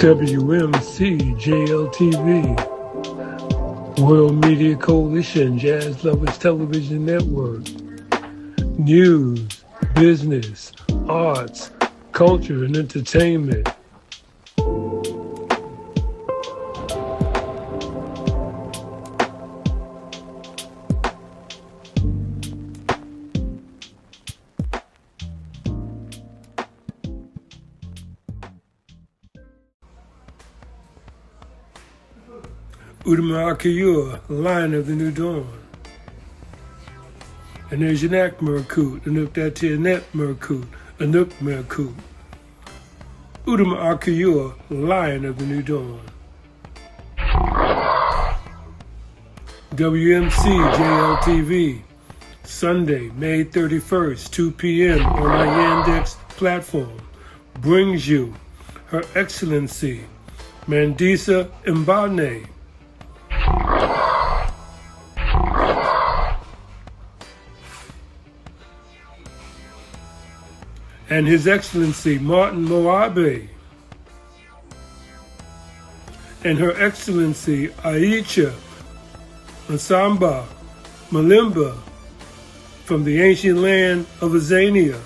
WMCJLTV, World Media Coalition, Jazz Lovers Television Network. News, business, arts, culture, and entertainment. Udama Akiyur, Lion of the New Dawn. And there's Yanak Merkut, Anuk Datianet Merkut, Anuk Merkut. Udama Akiyur, Lion of the New Dawn. WMCJLTV, Sunday, May 31st, 2 p.m. on our Yandex platform, brings you Her Excellency, Mandisa Mbane, and His Excellency Martin Moabe, and Her Excellency Aisha Nsamba Malimba from the ancient land of Azania,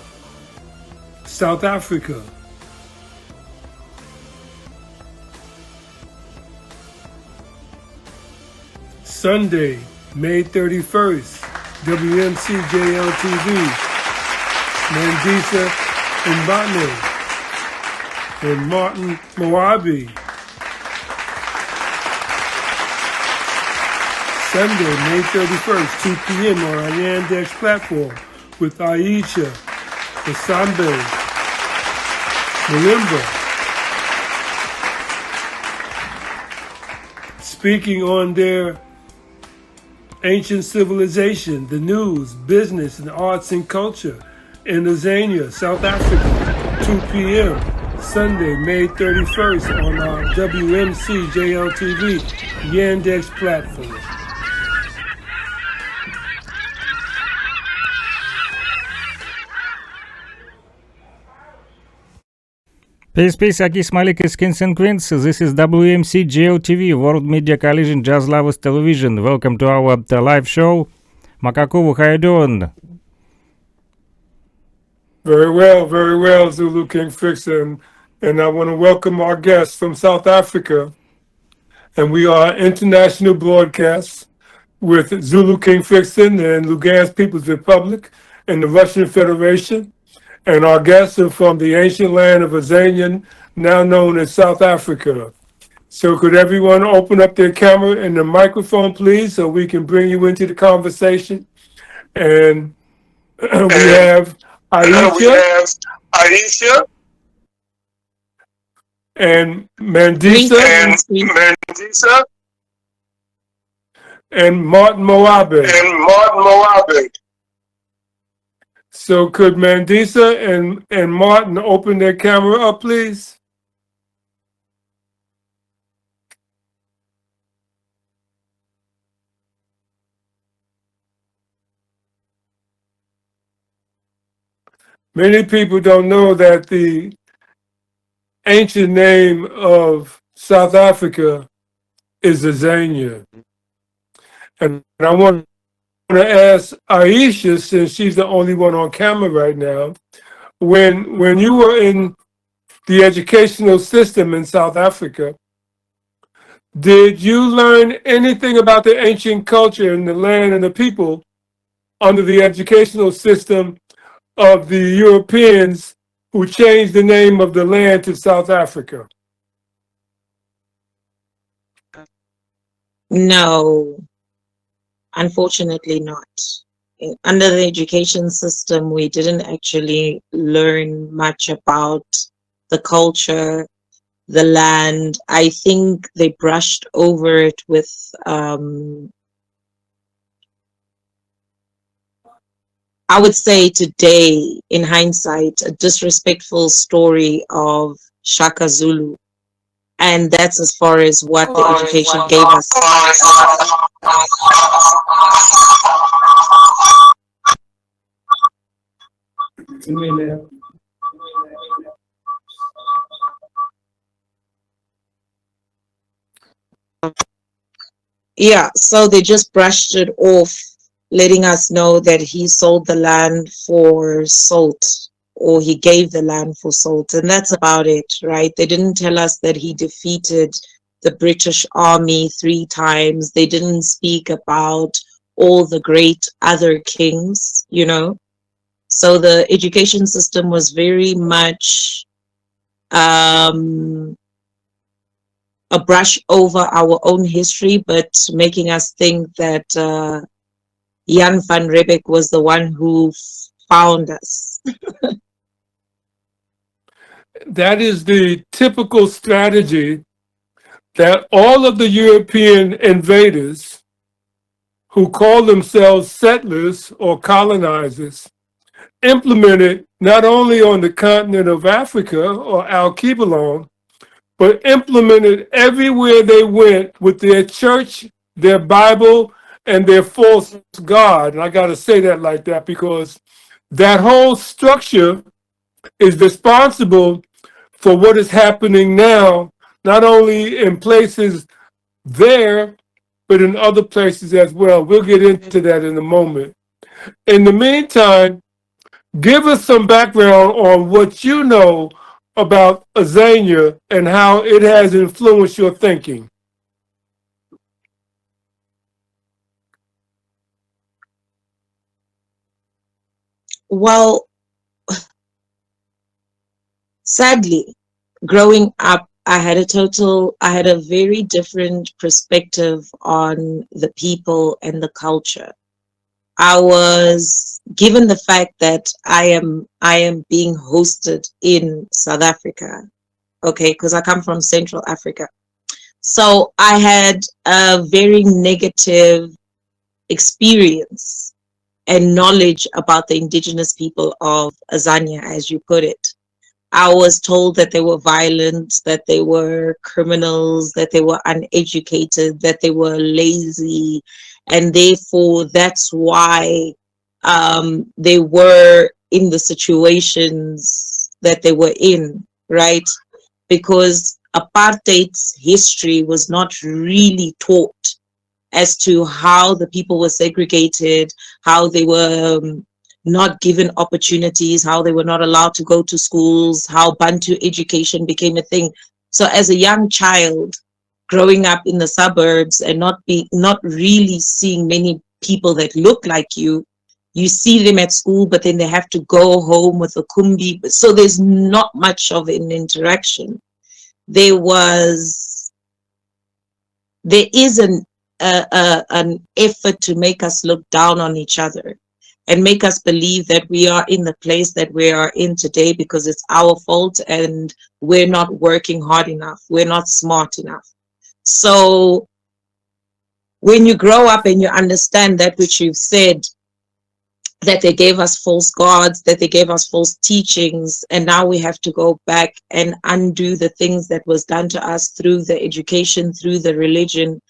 South Africa. Sunday, May 31st, WMCJLTV, Mandisa Mbane and Martin Moabi. Sunday, May 31st, 2 p.m. on our Yandex platform with Aisha Nsamba Malimba speaking on their ancient civilization, the news, business, and arts and culture in Azania, South Africa, 2 p.m. Sunday, May 31st on our WMCJLTV Yandex platform. Peace, Akis Malik, Kings and Queens. This is WMCJLTV, World Media Coalition, Jazz Lovers Television. Welcome to our live show. Makakovu, how you doing? Very well, Zulu King Fixin. And I want to welcome our guests from South Africa. And we are international broadcasts with Zulu King Fixin and Lugansk People's Republic and the Russian Federation. And our guests are from the ancient land of Azanian, now known as South Africa. So could everyone open up their camera and the microphone, please, so we can bring you into the conversation? And we have Aisha and Mandisa and Martin Moabe. So could Mandisa and Martin open their camera up, please? Many people don't know that the ancient name of South Africa is Azania. And I want to ask Aisha, since she's the only one on camera right now, when you were in the educational system in South Africa, did you learn anything about the ancient culture and the land and the people under the educational system of the Europeans who changed the name of the land to South Africa? No, unfortunately not. Under the education system, we didn't actually learn much about the culture, the land. I think they brushed over it with I would say today, in hindsight, a disrespectful story of Shaka Zulu. And that's as far as what the education gave us. Yeah, so they just brushed it off, letting us know that he sold the land for salt, or he gave the land for salt, and that's about it, right? They didn't tell us that he defeated the British Army 3 times. They didn't speak about all the great other kings, you know? So the education system was very much um, a brush over our own history, but making us think that Jan van Riebeeck was the one who found us. That is the typical strategy that all of the European invaders who call themselves settlers or colonizers implemented not only on the continent of Africa or Al-Kibalon, but implemented everywhere they went with their church, their Bible, and their false God. And I got to say that like that because that whole structure is responsible for what is happening now, not only in places there, but in other places as well. We'll get into that in a moment. In the meantime, give us some background on what you know about Azania and how it has influenced your thinking. Well, sadly, growing up, I had a very different perspective on the people and the culture. I was given the fact that I am being hosted in South Africa, okay, because I come from Central Africa. So I had a very negative experience and knowledge about the indigenous people of Azania, as you put it. I was told that they were violent, that they were criminals, that they were uneducated, that they were lazy, and therefore that's why they were in the situations that they were in, right? Because apartheid's history was not really taught as to how the people were segregated, how they were not given opportunities, how they were not allowed to go to schools, how Bantu education became a thing. So as a young child, growing up in the suburbs and not really seeing many people that look like you see them at school, but then they have to go home with a kumbi. So there's not much of an interaction. There was there is an effort to make us look down on each other and make us believe that we are in the place that we are in today because it's our fault and we're not working hard enough, we're not smart enough. So when you grow up and you understand that which you've said, that they gave us false gods, that they gave us false teachings, and now we have to go back and undo the things that was done to us through the education, through the religion.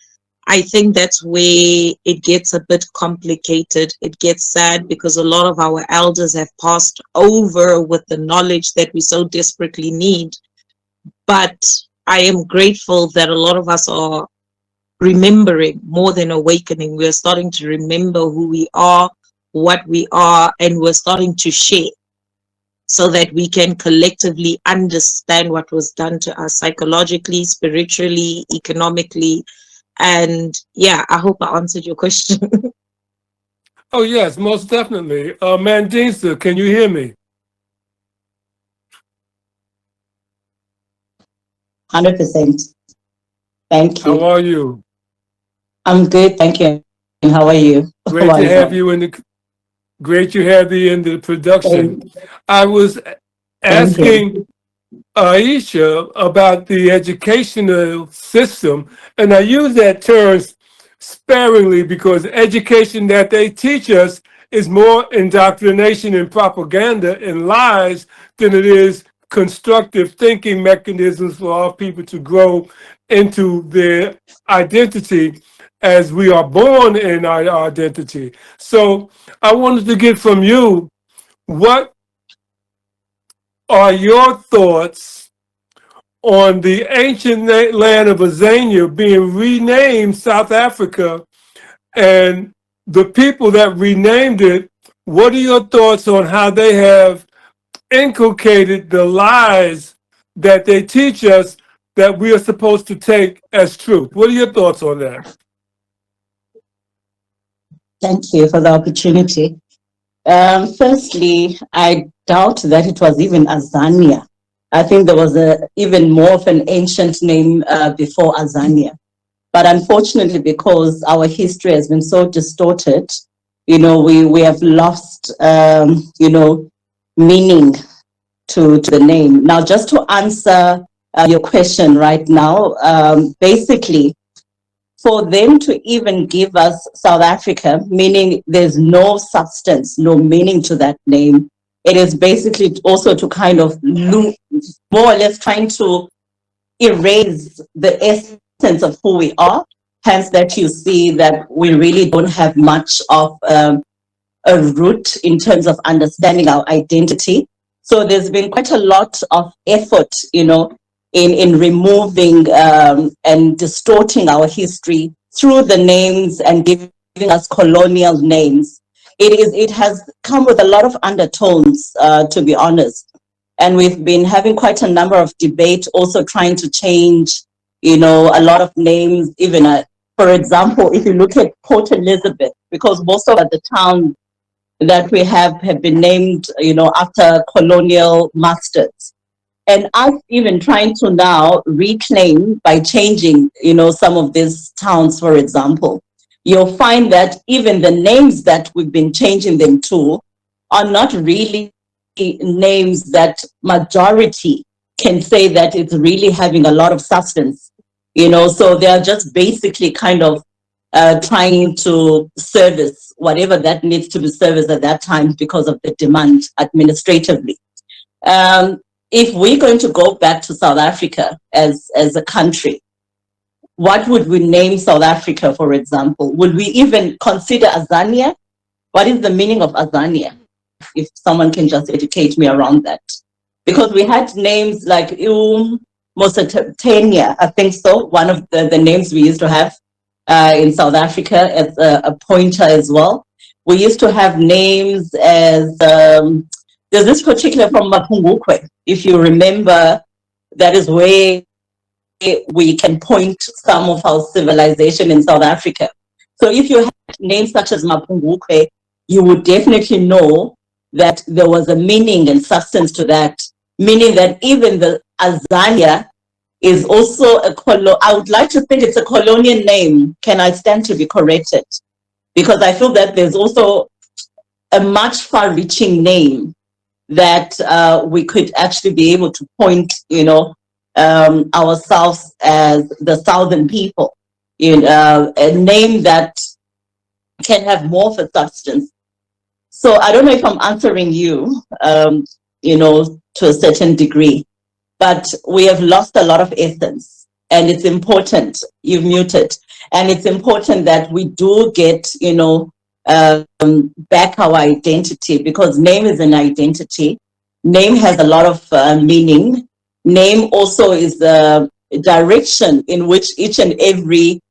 I think that's where it gets a bit complicated. It gets sad because a lot of our elders have passed over with the knowledge that we so desperately need. But I am grateful that a lot of us are remembering more than awakening. We're starting to remember who we are, what we are, and we're starting to share so that we can collectively understand what was done to us psychologically, spiritually, economically. And yeah, I hope I answered your question. Oh, yes, most definitely. Mandinsa, can you hear me? 100%. Thank How you. are you? I'm good, thank you. And how are you? Great to have Wonderful. you in the great to have you in the production. Thank, I was thank you. asking Aisha about the educational system, and I use that term sparingly because education that they teach us is more indoctrination and propaganda and lies than it is constructive thinking mechanisms for our people to grow into their identity as we are born in our identity. So I wanted to get from you, what are your thoughts on the ancient land of Azania being renamed South Africa, and the people that renamed it, what are your thoughts on how they have inculcated the lies that they teach us that we are supposed to take as truth? What are your thoughts on that? Thank you for the opportunity. Firstly, I doubt that it was even Azania. I think there was even more of an ancient name before Azania. But unfortunately, because our history has been so distorted, we have lost, meaning to the name. Now, just to answer your question right now, basically, for them to even give us South Africa, meaning there's no substance, no meaning to that name, it is basically also to kind of more or less trying to erase the essence of who we are. Hence that you see that we really don't have much of a root in terms of understanding our identity. So there's been quite a lot of effort, in removing and distorting our history through the names and giving us colonial names. It has come with a lot of undertones, to be honest. And we've been having quite a number of debate, also trying to change, a lot of names. Even, for example, if you look at Port Elizabeth, because most of the towns that we have been named, after colonial masters. And us even trying to now reclaim by changing, some of these towns, for example, you'll find that even the names that we've been changing them to are not really names that majority can say that it's really having a lot of substance, so they are just basically kind of trying to service whatever that needs to be serviced at that time because of the demand administratively. If we're going to go back to South Africa as a country, what would we name South Africa, for example? Would we even consider Azania? What is the meaning of Azania? If someone can just educate me around that. Because we had names like Mosatania, I think so, one of the names we used to have in South Africa as a pointer as well. We used to have names as, there's this particular from Mapungukwe, if you remember, that is where we can point some of our civilization in South Africa. So if you have names such as Mapungukwe, you would definitely know that there was a meaning and substance to that, meaning that even the Azania is also I would like to think it's a colonial name. Can I stand to be corrected? Because I feel that there's also a much far-reaching name that we could actually be able to point, ourselves as the Southern people, a name that can have more of a substance. So I don't know if I'm answering you, to a certain degree, but we have lost a lot of essence, and it's important. You've muted, and it's important that we do get, back our identity, because name is an identity. Name has a lot of meaning. Name also is the direction in which each and every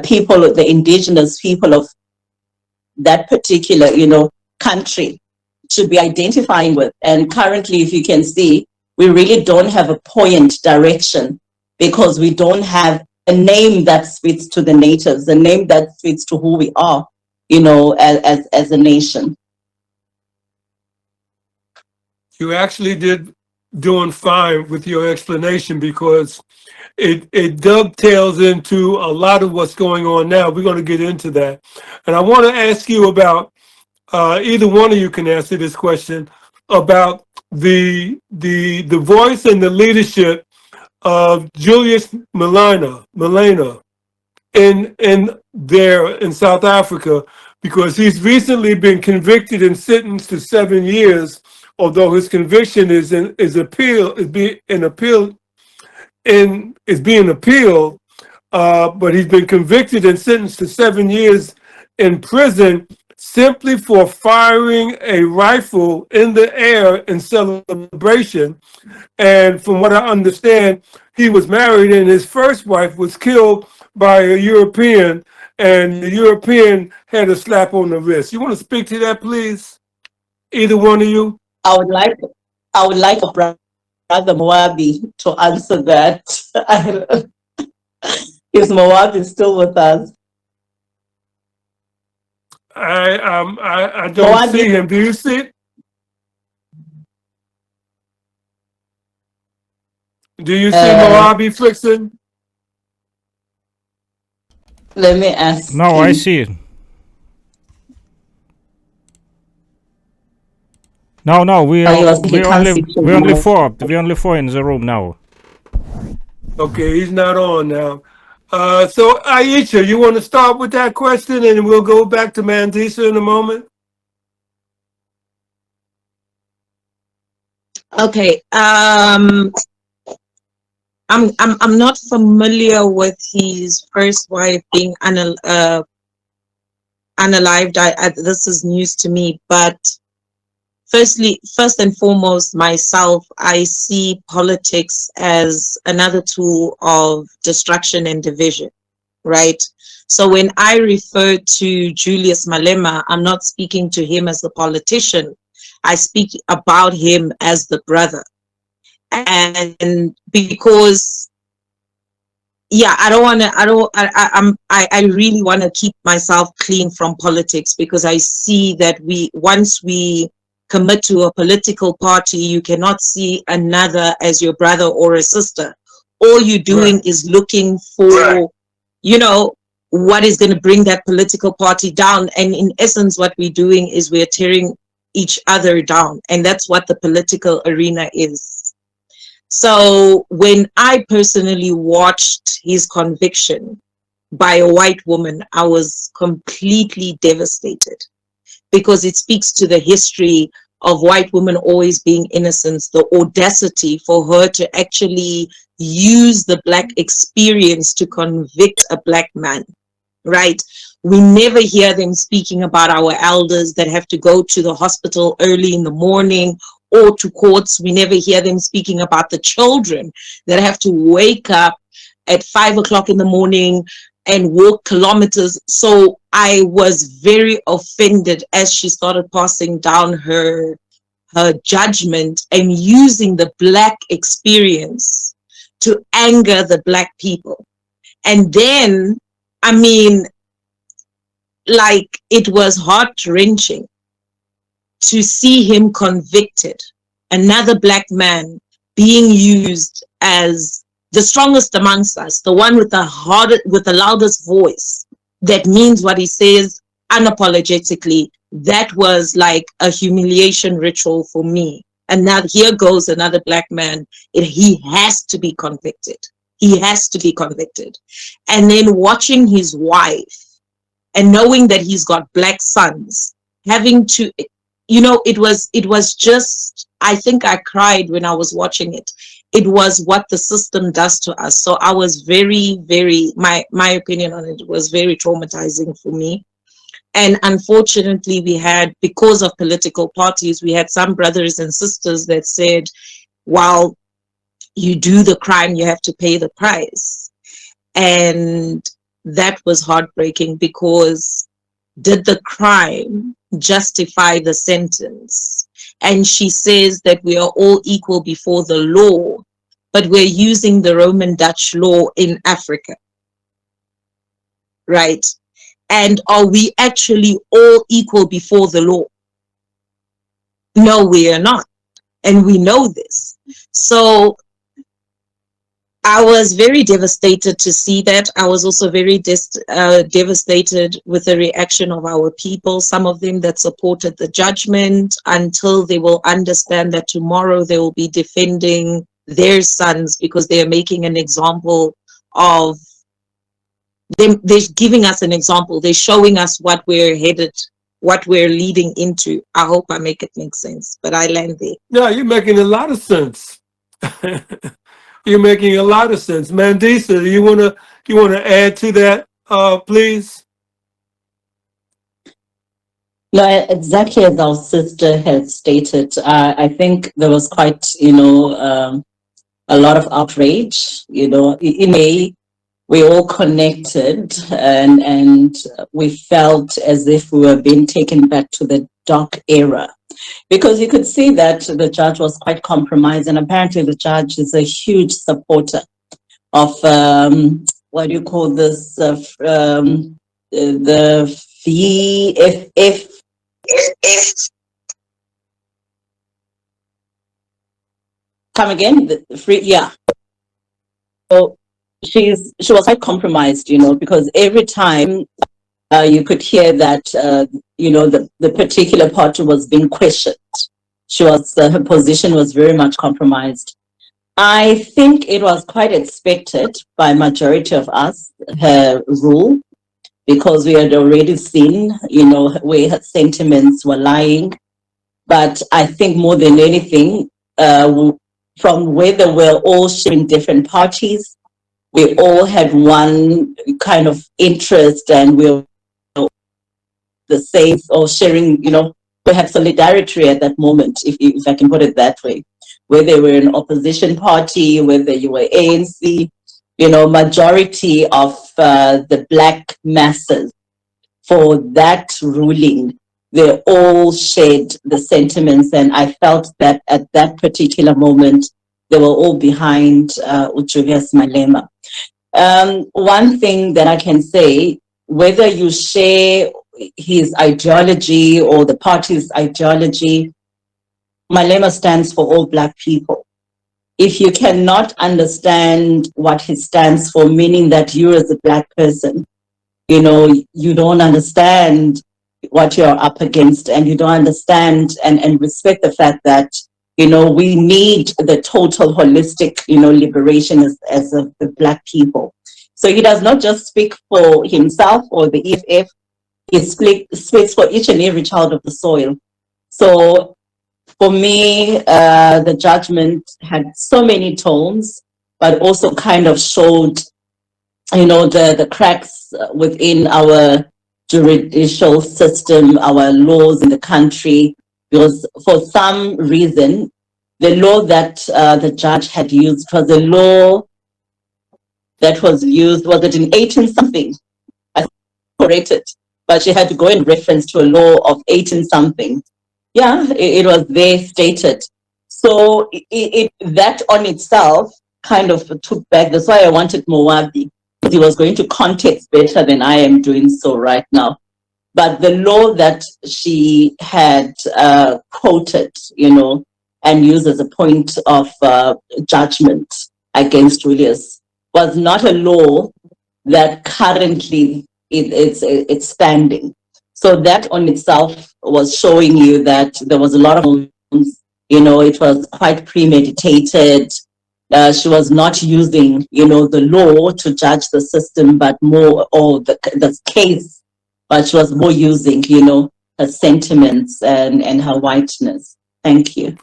people, the indigenous people of that particular, country should be identifying with. And currently, if you can see, we really don't have a point direction, because we don't have a name that speaks to the natives, a name that speaks to who we are, as a nation. You actually did doing fine with your explanation, because it dovetails into a lot of what's going on now. We're going to get into that. And I want to ask you about, either one of you can answer this question, about the voice and the leadership of Julius Malema in South Africa, because he's recently been convicted and sentenced to 7 years, although his conviction is being appealed, but he's been convicted and sentenced to 7 years in prison simply for firing a rifle in the air in celebration. And from what I understand, he was married and his first wife was killed by a European, and the European had a slap on the wrist. You want to speak to that, please? Either one of you? I would like a brother Moabi to answer that. Is Moabi still with us? I don't Moabi, see him. Do you see it? Do you see Moabi, Flixen? let me ask. No, I see it. No, we Oh, he are was- he can't see too we only much. four. We only four in the room now. Okay, he's not on now. So Aisha, you want to start with that question, and we'll go back to Mandisa in a moment. Okay. I'm not familiar with his first wife being unalived. This is news to me. But first and foremost, myself, I see politics as another tool of destruction and division, right? So when I refer to Julius Malema, I'm not speaking to him as the politician. I speak about him as the brother. And because I really want to keep myself clean from politics, because I see that once we commit to a political party, you cannot see another as your brother or a sister. All you're doing is looking for, what is going to bring that political party down. And in essence, what we're doing is we're tearing each other down. And that's what the political arena is. So when I personally watched his conviction by a white woman, I was completely devastated, because it speaks to the history of white women always being innocent, the audacity for her to actually use the Black experience to convict a Black man, right? We never hear them speaking about our elders that have to go to the hospital early in the morning or to courts. We never hear them speaking about the children that have to wake up at 5 o'clock in the morning and walk kilometers. So I was very offended as she started passing down her judgment and using the Black experience to anger the Black people. And then, it was heart-wrenching to see him convicted, another Black man being used as the strongest amongst us, the one with the loudest voice that means what he says unapologetically. That was like a humiliation ritual for me. And now here goes another Black man. He has to be convicted. He has to be convicted. And then watching his wife and knowing that he's got Black sons, having to, it was just, I think I cried when I was watching it. It was what the system does to us. So I was very, very, my opinion on it was very traumatizing for me. And unfortunately, because of political parties, we had some brothers and sisters that said, while you do the crime, you have to pay the price. And that was heartbreaking, because did the crime justify the sentence? And she says that we are all equal before the law, but we're using the Roman Dutch law in Africa, right? And are we actually all equal before the law? No, we are not. And we know this. So I was very devastated to see that. I was also very devastated with the reaction of our people, some of them that supported the judgment, until they will understand that tomorrow they will be defending their sons, because they are making an example of them. They're giving us an example. They're showing us what we're headed, what we're leading into. I hope I make it make sense, but I land there. Yeah, you're making a lot of sense. You're making a lot of sense. Mandisa, do you wanna add to that, please? No, exactly as our sister had stated. I think there was quite, a lot of outrage. In a way, we all connected, and we felt as if we were being taken back to the dark era, because you could see that the judge was quite compromised, and apparently the judge is a huge supporter of what do you call this? The VFF. Come again? The free, yeah. So she was quite compromised, because every time you could hear that the particular party was being questioned, her position was very much compromised. I think it was quite expected by majority of us, her rule, because we had already seen, where her sentiments were lying. But I think more than anything, from where they were all sharing different parties, we all had one kind of interest, and we were the same, or sharing, perhaps solidarity at that moment, if I can put it that way. Whether were an opposition party, whether you were ANC, majority of the Black masses for that ruling, they all shared the sentiments, and I felt that at that particular moment, they were all behind Julius Malema. One thing that I can say, whether you share his ideology or the party's ideology, Malema stands for all Black people. If you cannot understand what he stands for, meaning that you as a Black person, you don't understand what you're up against, and you don't understand and respect the fact that, we need the total holistic, liberation as the Black people. So he does not just speak for himself or the EFF, he speaks for each and every child of the soil. So for me, the judgment had so many tones, but also kind of showed, the cracks within our judicial system, our laws in the country, because for some reason, the law that the judge had used was a law that was used, was it in 18 something? I corrected, but she had to go in reference to a law of 18 something. Yeah, it was there stated. So that on itself kind of took back. That's why I wanted Moabi, because he was going to context better than I am doing so right now. But the law that she had quoted, and used as a point of judgment against Julius was not a law that currently it's standing. So that on itself was showing you that there was a lot of, it was quite premeditated. She was not using, the law to judge the system, but more, or the case, but she was more using, her sentiments and her whiteness. Thank you.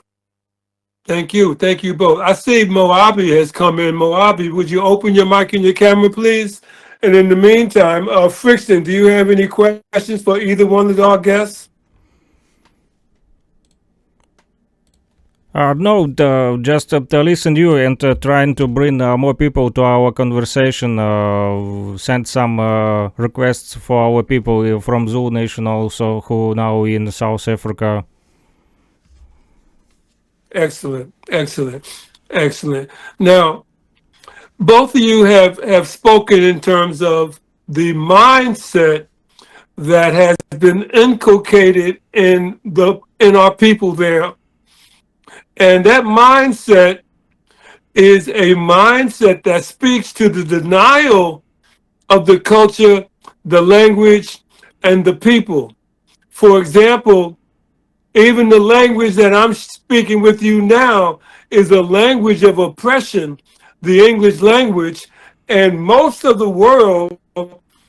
Thank you. Thank you both. I see Moabi has come in. Moabi, would you open your mic and your camera, please? And in the meantime, Frickson, do you have any questions for either one of our guests? No, just to listen to you and trying to bring more people to our conversation. Send some requests for our people from Zulu Nation also, who now in South Africa. Excellent, excellent, excellent. Now, both of you have spoken in terms of the mindset that has been inculcated in our people there. And that mindset is a mindset that speaks to the denial of the culture, the language, and the people. For example, even the language that I'm speaking with you now is a language of oppression, the English language, and most of the world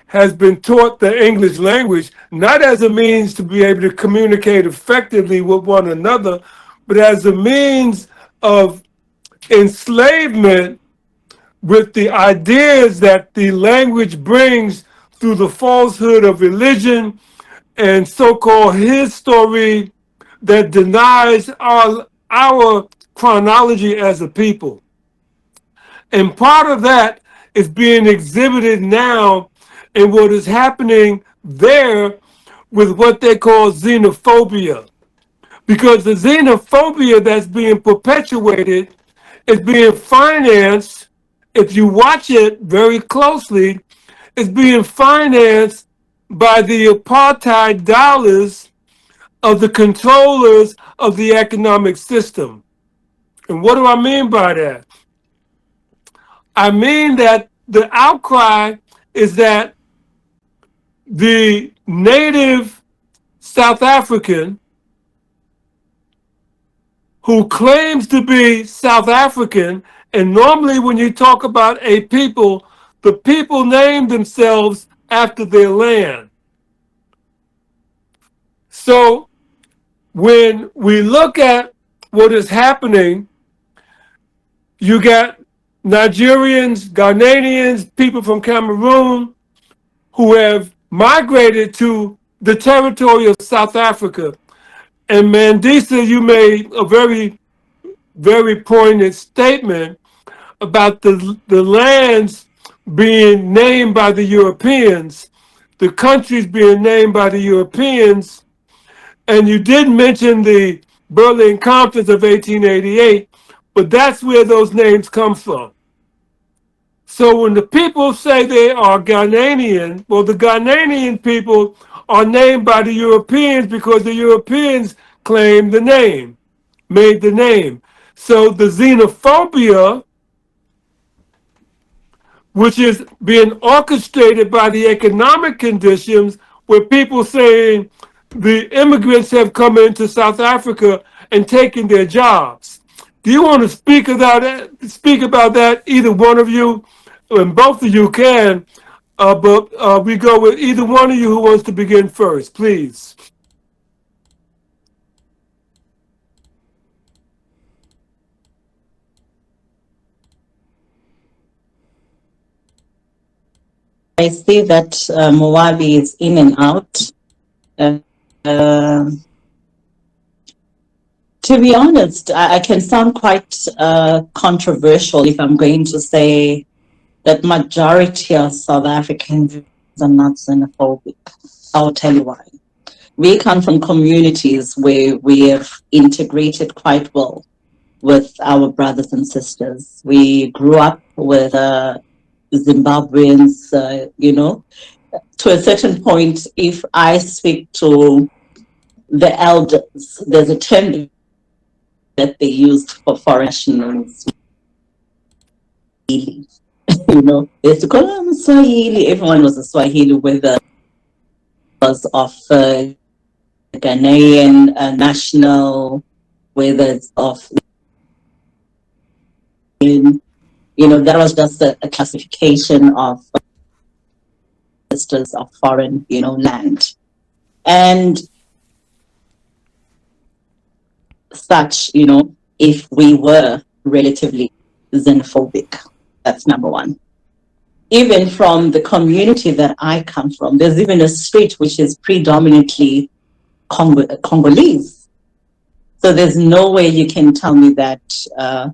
has been taught the English language, not as a means to be able to communicate effectively with one another, but as a means of enslavement with the ideas that the language brings through the falsehood of religion and so-called history that denies our chronology as a people. And part of that is being exhibited now in what is happening there with what they call xenophobia. Because the xenophobia that's being perpetuated is being financed, if you watch it very closely, is being financed by the apartheid dollars of the controllers of the economic system. And what do I mean by that? I mean that the outcry is that the native South African who claims to be South African, and normally when you talk about a people, the people name themselves after their land. So when we look at what is happening, you got Nigerians, Ghanaians, people from Cameroon who have migrated to the territory of South Africa. And Mandisa, you made a very, very poignant statement about the lands being named by the Europeans, the countries being named by the Europeans. And you did mention the Berlin Conference of 1888, but that's where those names come from. So when the people say they are Ghanaian, well, the Ghanaian people are named by the Europeans because the Europeans claimed the name, made the name. So the xenophobia, which is being orchestrated by the economic conditions, where people saying the immigrants have come into South Africa and taken their jobs. Do you want to speak about that? Speak about that, either one of you, and both of you can. But we go with either one of you who wants to begin first, please. I see that Moabi is in and out. To be honest, I can sound quite controversial if I'm going to say that majority of South Africans are not xenophobic. I'll tell you why. We come from communities where we have integrated quite well with our brothers and sisters. We grew up with Zimbabweans, to a certain point, if I speak to the elders, there's a term that they used for foreign nationals. They used to call them Swahili. Everyone was a Swahili, whether it was of Ghanaian national, whether it's of, that was just a classification of sisters of foreign, land. And such, if we were relatively xenophobic, that's number one. Even from the community that I come from, there's even a street which is predominantly Congolese. So there's no way you can tell me that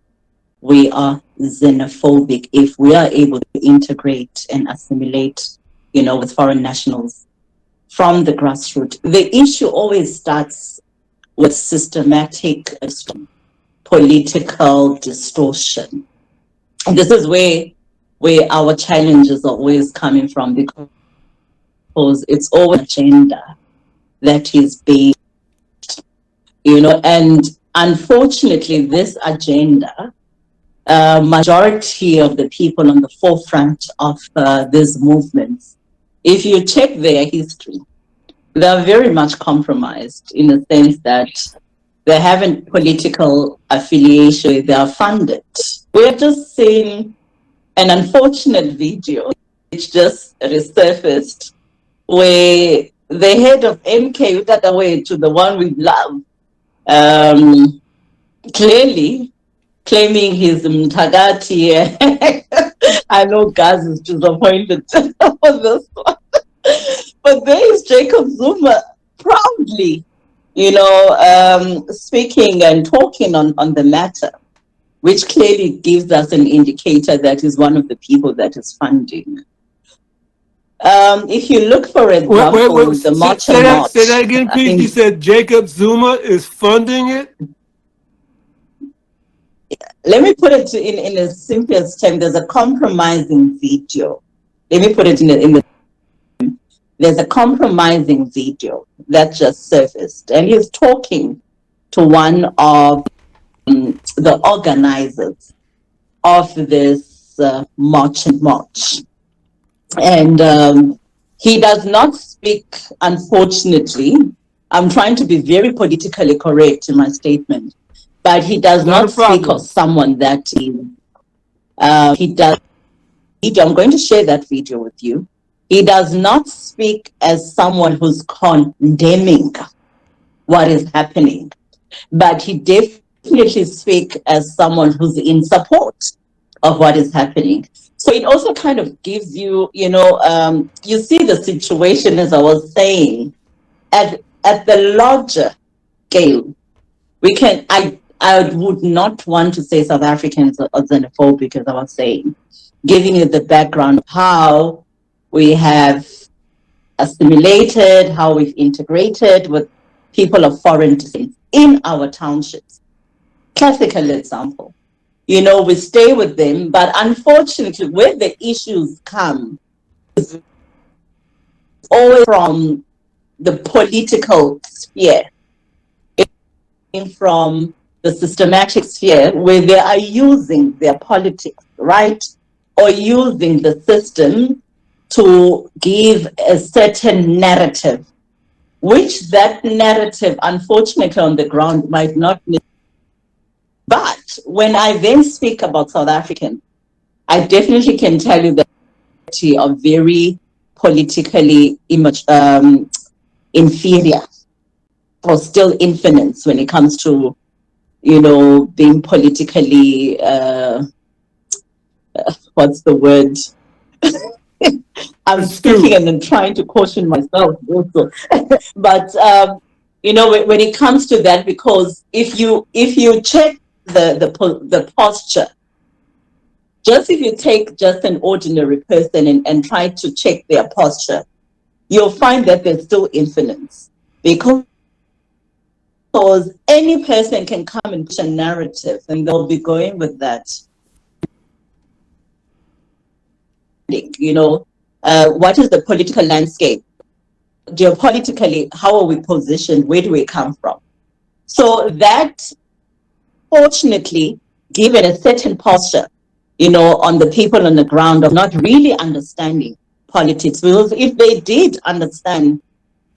we are xenophobic if we are able to integrate and assimilate, with foreign nationals from the grassroots. The issue always starts with systematic political distortion. And this is where our challenges are always coming from, because it's always an agenda that is based, and unfortunately this agenda, majority of the people on the forefront of these movements, if you check their history, they're very much compromised in the sense that they haven't political affiliation, they are funded. We're just seeing an unfortunate video which just resurfaced where the head of MK, that away to the one we love, clearly claiming his Mtagati. I know Gaz is disappointed on this one. But there is Jacob Zuma proudly, speaking and talking on the matter. which clearly gives us an indicator that is one of the people that is funding. If you look, for example, the March and March. Say that again, Pete. You said Jacob Zuma is funding it? Let me put it in the simplest term. There's a compromising video. Let me put it in the there's a compromising video that just surfaced, and he's talking to one of the organizers of this March and March. And he does not speak, unfortunately. I'm trying to be very politically correct in my statement, but he does not speak of someone that he does. I'm going to share that video with you. He does not speak as someone who's condemning what is happening, but he definitely speaks as someone who's in support of what is happening. So it also kind of gives you, you see the situation, as I was saying, at the larger scale. I would not want to say South Africans are xenophobic, as I was saying, giving you the background of how we have assimilated, how we've integrated with people of foreign descent in our townships. Classical example. We stay with them, but unfortunately, where the issues come is always from the political sphere, from the systematic sphere, where they are using their politics, right? Or using the system to give a certain narrative, which that narrative, unfortunately, on the ground might not be. But when I then speak about South Africans, I definitely can tell you that they are very politically inferior, or still infants when it comes to, being politically, what's the word? I'm speaking and then trying to caution myself also. But, when it comes to that, because if you check the posture, just if you take just an ordinary person and try to check their posture, you'll find that there's still influence, because any person can come and push a narrative and they'll be going with that. What is the political landscape? Geopolitically, how are we positioned? Where do we come from? So that, fortunately, given a certain posture, on the people on the ground of not really understanding politics, because if they did understand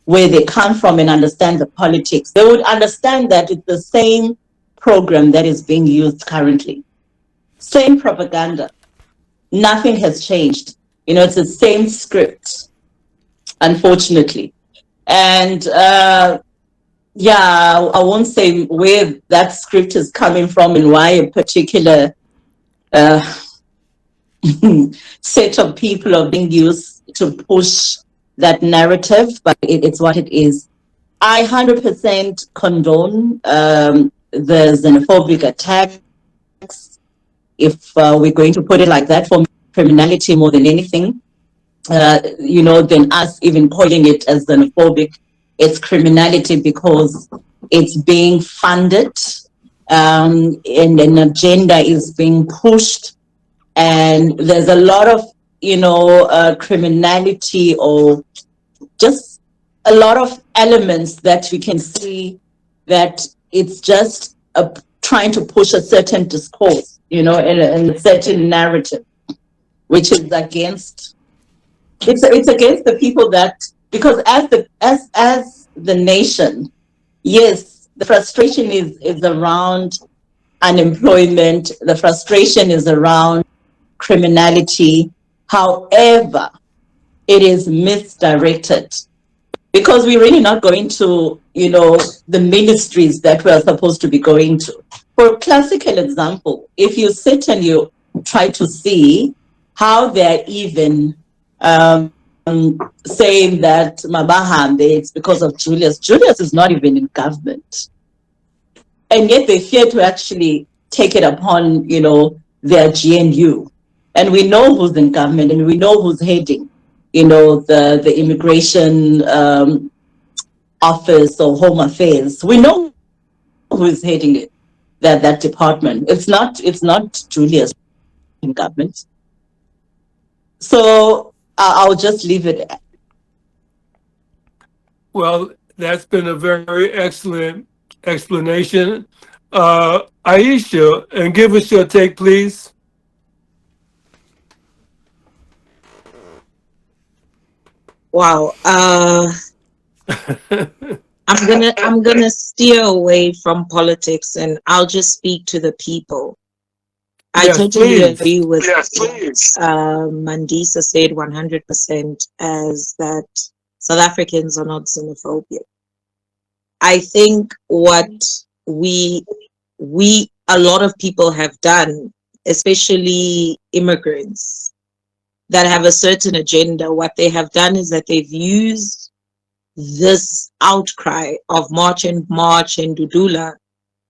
where they come from and understand the politics, they would understand that it's the same program that is being used currently. Same propaganda. Nothing has changed. It's the same script, unfortunately. And I won't say where that script is coming from and why a particular set of people are being used to push that narrative, but it's what it is. I 100% condone the xenophobic attacks, if we're going to put it like that, for criminality more than anything. Than us even calling it as xenophobic. It's criminality because it's being funded, and an agenda is being pushed, and there's a lot of criminality, or just a lot of elements that we can see that it's just trying to push a certain discourse, and a certain narrative, which is against. It's against the people that, because as the nation, yes, the frustration is around unemployment, the frustration is around criminality. However, it is misdirected, because we're really not going to, the ministries that we are supposed to be going to. For a classical example, if you sit and you try to see how they're even saying that Mabahambe, it's because of Julius. Julius is not even in government. And yet they fear to actually take it upon, their GNU. And we know who's in government and we know who's heading, the immigration office or home affairs. We know who's heading it, that department. It's not Julius in government. So I'll just leave it. Well, that's been a very excellent explanation. Aisha, and give us your take, please. Wow. I'm gonna steer away from politics and I'll just speak to the people. I Yes, totally please. agree with Mandisa said 100% as that South Africans are not xenophobic. I think what a lot of people have done, especially immigrants that have a certain agenda, what they have done is that they've used this outcry of March and Dudula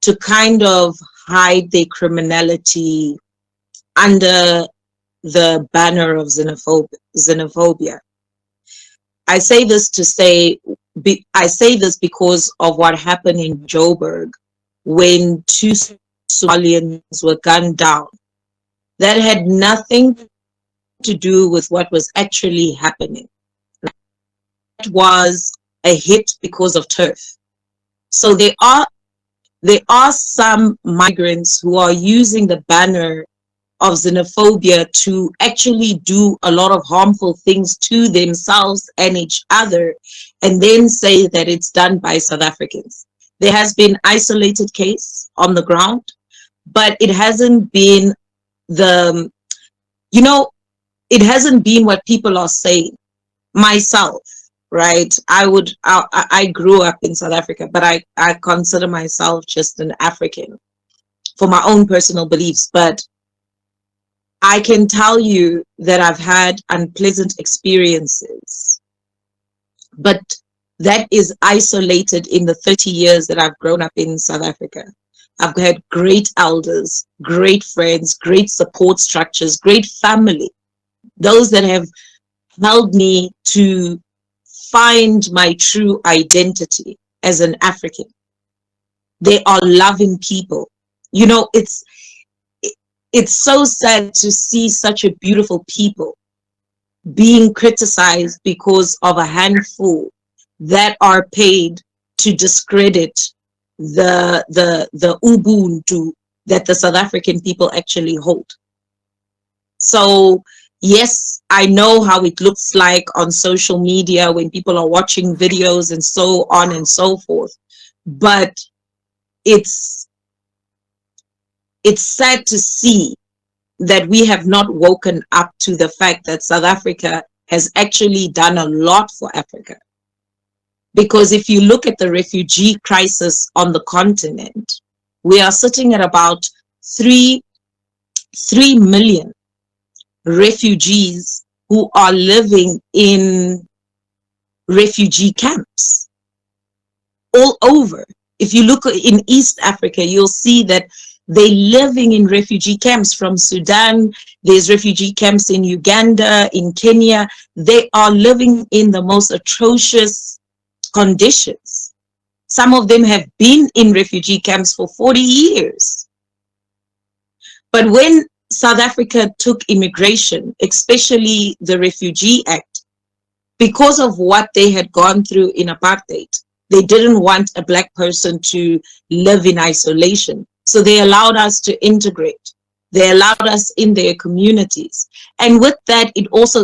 to kind of hide their criminality under the banner of xenophobia. I say this because of what happened in Joburg when 2 Somalians were gunned down. That had nothing to do with what was actually happening. That was a hit because of turf. So there are some migrants who are using the banner of xenophobia to actually do a lot of harmful things to themselves and each other, and then say that it's done by South Africans. There has been isolated case on the ground, but it hasn't been it hasn't been what people are saying. Myself, right? I grew up in South Africa, but I consider myself just an African for my own personal beliefs. But I can tell you that I've had unpleasant experiences, but that is isolated in the 30 years that I've grown up in South Africa. I've had great elders, great friends, great support structures, great family, those that have helped me to find my true identity as an African. They are loving people. It's so sad to see such a beautiful people being criticized because of a handful that are paid to discredit the ubuntu that the South African people actually hold. So yes, I know how it looks like on social media when people are watching videos and so on and so forth, but it's sad to see that we have not woken up to the fact that South Africa has actually done a lot for Africa. Because if you look at the refugee crisis on the continent, we are sitting at about 3 million refugees who are living in refugee camps all over. If you look in East Africa, you'll see that they're living in refugee camps from Sudan. There's refugee camps in Uganda, in Kenya. They are living in the most atrocious conditions. Some of them have been in refugee camps for 40 years. But when South Africa took immigration, especially the Refugee Act, because of what they had gone through in apartheid, they didn't want a black person to live in isolation. So they allowed us to integrate. They allowed us in their communities. And with that,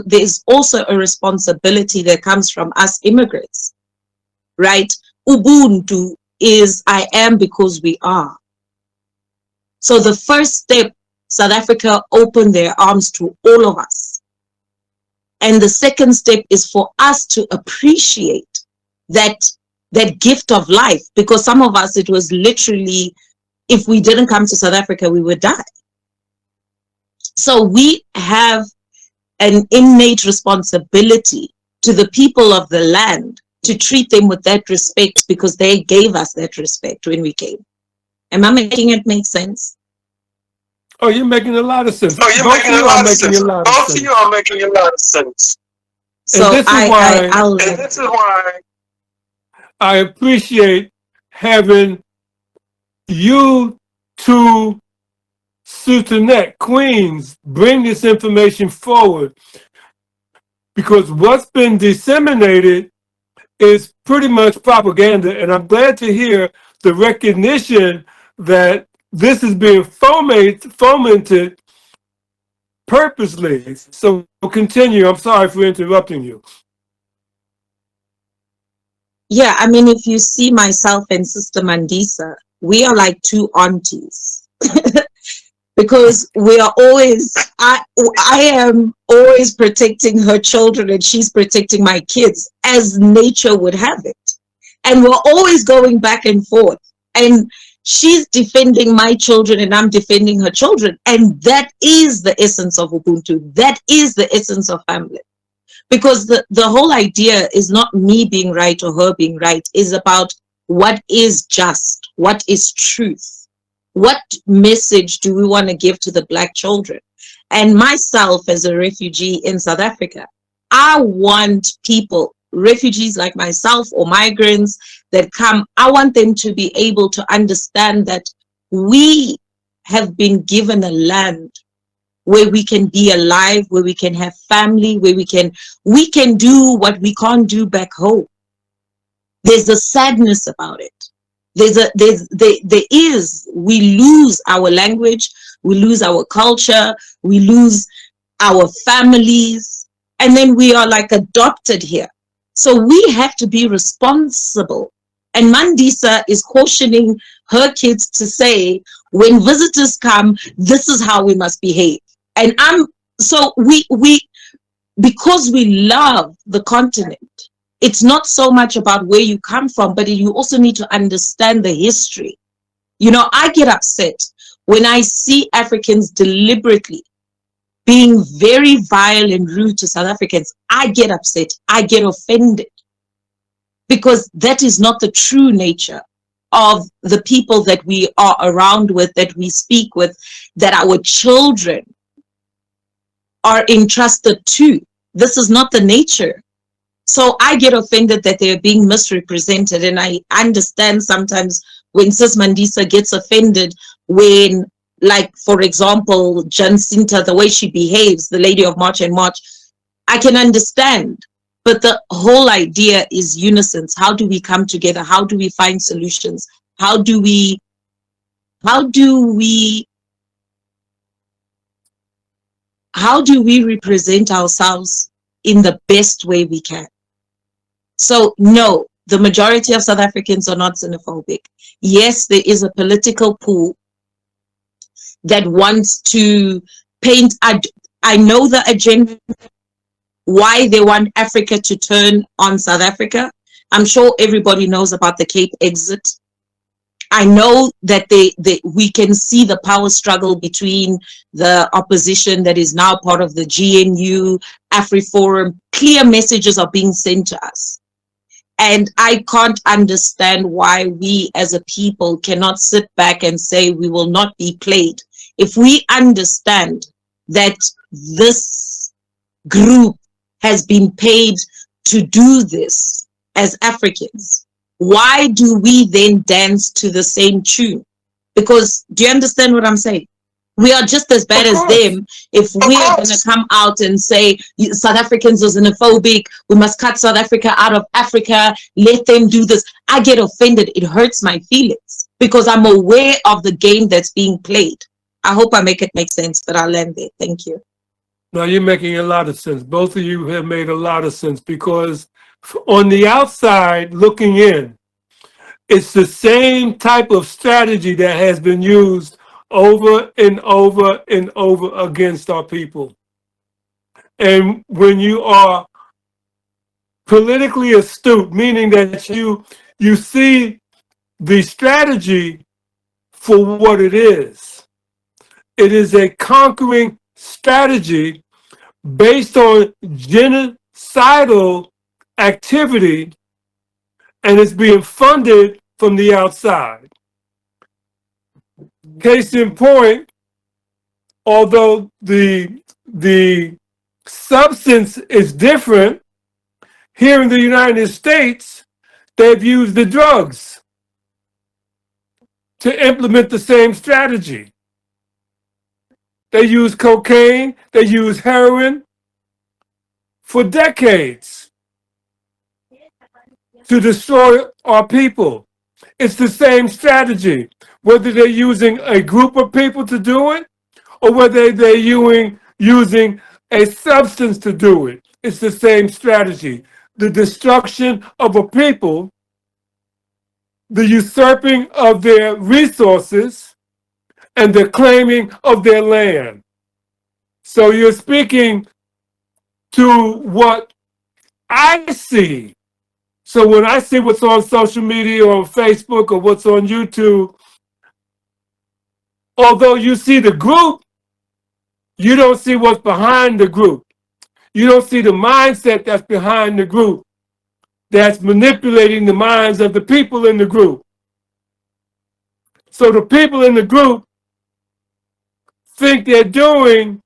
there's also a responsibility that comes from us immigrants, right? Ubuntu is I am because we are. So the first step, South Africa opened their arms to all of us. And the second step is for us to appreciate that gift of life, because some of us, it was literally, if we didn't come to South Africa, we would die. So we have an innate responsibility to the people of the land to treat them with that respect, because they gave us that respect when we came. Am I making it make sense? Oh, you're making a lot of sense. Oh, you're Both of making a you are lot of making a sense. lot of Both of you sense. are making a lot of sense. And So this is why I'll And this is why I appreciate having you two Sultanette Queens bring this information forward, because what's been disseminated is pretty much propaganda. And I'm glad to hear the recognition that this is being fomented purposely. So continue. I'm sorry for interrupting you. Yeah, I mean, if you see myself and Sister Mandisa, we are like two aunties. Because we are always, I am always protecting her children and she's protecting my kids as nature would have it. And we're always going back and forth. And she's defending my children and I'm defending her children. And that is the essence of Ubuntu. That is the essence of family. Because the whole idea is not me being right or her being right, is about what is just, what is truth. What message do we want to give to the Black children? And myself as a refugee in South Africa, I want people, refugees like myself or migrants that come, I want them to be able to understand that we have been given a land where we can be alive, where we can have family, where we can do what we can't do back home. There's a sadness about it. We lose our language, we lose our culture, we lose our families, and then we are like adopted here. So we have to be responsible. And Mandisa is cautioning her kids to say, when visitors come, this is how we must behave. And because we love the continent, it's not so much about where you come from, but you also need to understand the history. You know, I get upset when I see Africans deliberately being very vile and rude to South Africans. I get upset. I get offended, because that is not the true nature of the people that we are around with, that we speak with, that our children are entrusted to. This is not the nature. So I get offended that they're being misrepresented. And I understand sometimes when Sis Mandisa gets offended when, like, for example, Jacinta, the way she behaves, the Lady of March and March, I can understand. But the whole idea is unison. How do we come together? How do we find solutions? How do we represent ourselves in the best way we can? So no, the majority of South Africans are not xenophobic. Yes, there is a political pool that wants to paint. I know the agenda, why they want Africa to turn on South Africa. I'm sure everybody knows about the Cape exit. I know that we can see the power struggle between the opposition that is now part of the GNU, AfriForum. Clear messages are being sent to us. And I can't understand why we as a people cannot sit back and say we will not be played. If we understand that this group has been paid to do this as Africans, why do we then dance to the same tune? Because, do you understand what I'm saying? We are just as bad as them if we are going to come out and say South Africans are xenophobic, we must cut South Africa out of Africa, let them do this. I get offended. It hurts my feelings because I'm aware of the game that's being played. I hope I make it make sense, but I'll end there. Thank you. No, you're making a lot of sense. Both of you have made a lot of sense, because on the outside looking in, it's the same type of strategy that has been used over and over and over against our people. And when you are politically astute, meaning that you see the strategy for what it is. It is a conquering strategy based on genocidal activity, and it's being funded from the outside. Case in point, although the substance is different, here in the United States, they've used the drugs to implement the same strategy. They use cocaine, they use heroin for decades to destroy our people. It's the same strategy, whether they're using a group of people to do it or whether they're using a substance to do it. It's the same strategy. The destruction of a people, the usurping of their resources, and the claiming of their land. So you're speaking to what I see. So when I see what's on social media or Facebook or what's on YouTube, although you see the group, you don't see what's behind the group. You don't see the mindset that's behind the group that's manipulating the minds of the people in the group. So the people in the group think they're doing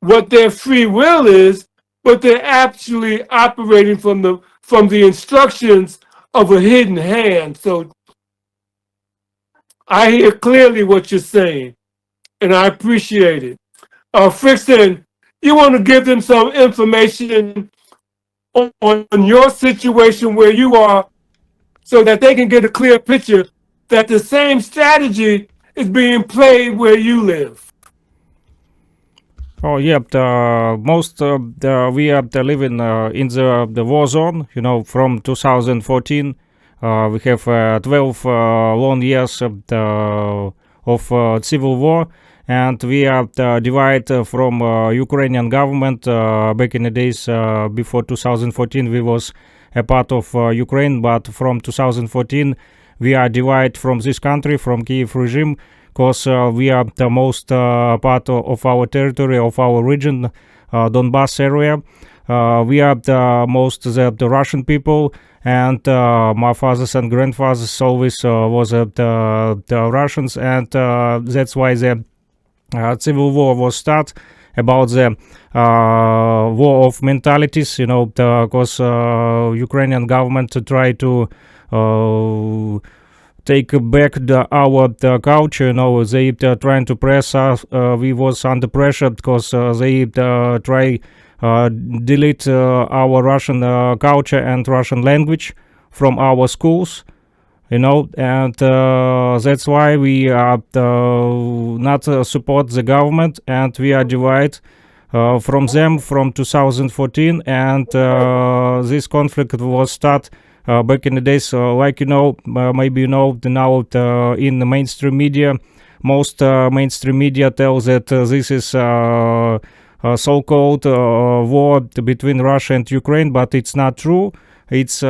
what their free will is, but they're actually operating from the instructions of a hidden hand. So I hear clearly what you're saying, and I appreciate it. Frickson, you want to give them some information on your situation where you are so that they can get a clear picture that the same strategy is being played where you live. Oh yeah, we are living in the war zone. You know, from 2014, we have 12 long years of civil war, and we are divided from Ukrainian government. Back in the days before 2014, we was a part of Ukraine, but from 2014, we are divided from this country, from Kiev regime, because we are the most part of our territory, of our region, Donbass area. We are the most the Russian people, and my fathers and grandfathers always was the Russians, and that's why the civil war was started about the war of mentalities, you know, because Ukrainian government tried to take back our culture. You know, they trying to press us. We was under pressure because they try delete our Russian culture and Russian language from our schools. You know, and that's why we not support the government, and we are divided from them from 2014, and this conflict was started back in the days, like, you know, maybe you know, now in the mainstream media, most mainstream media tells that this is so-called war between Russia and Ukraine, but it's not true. It's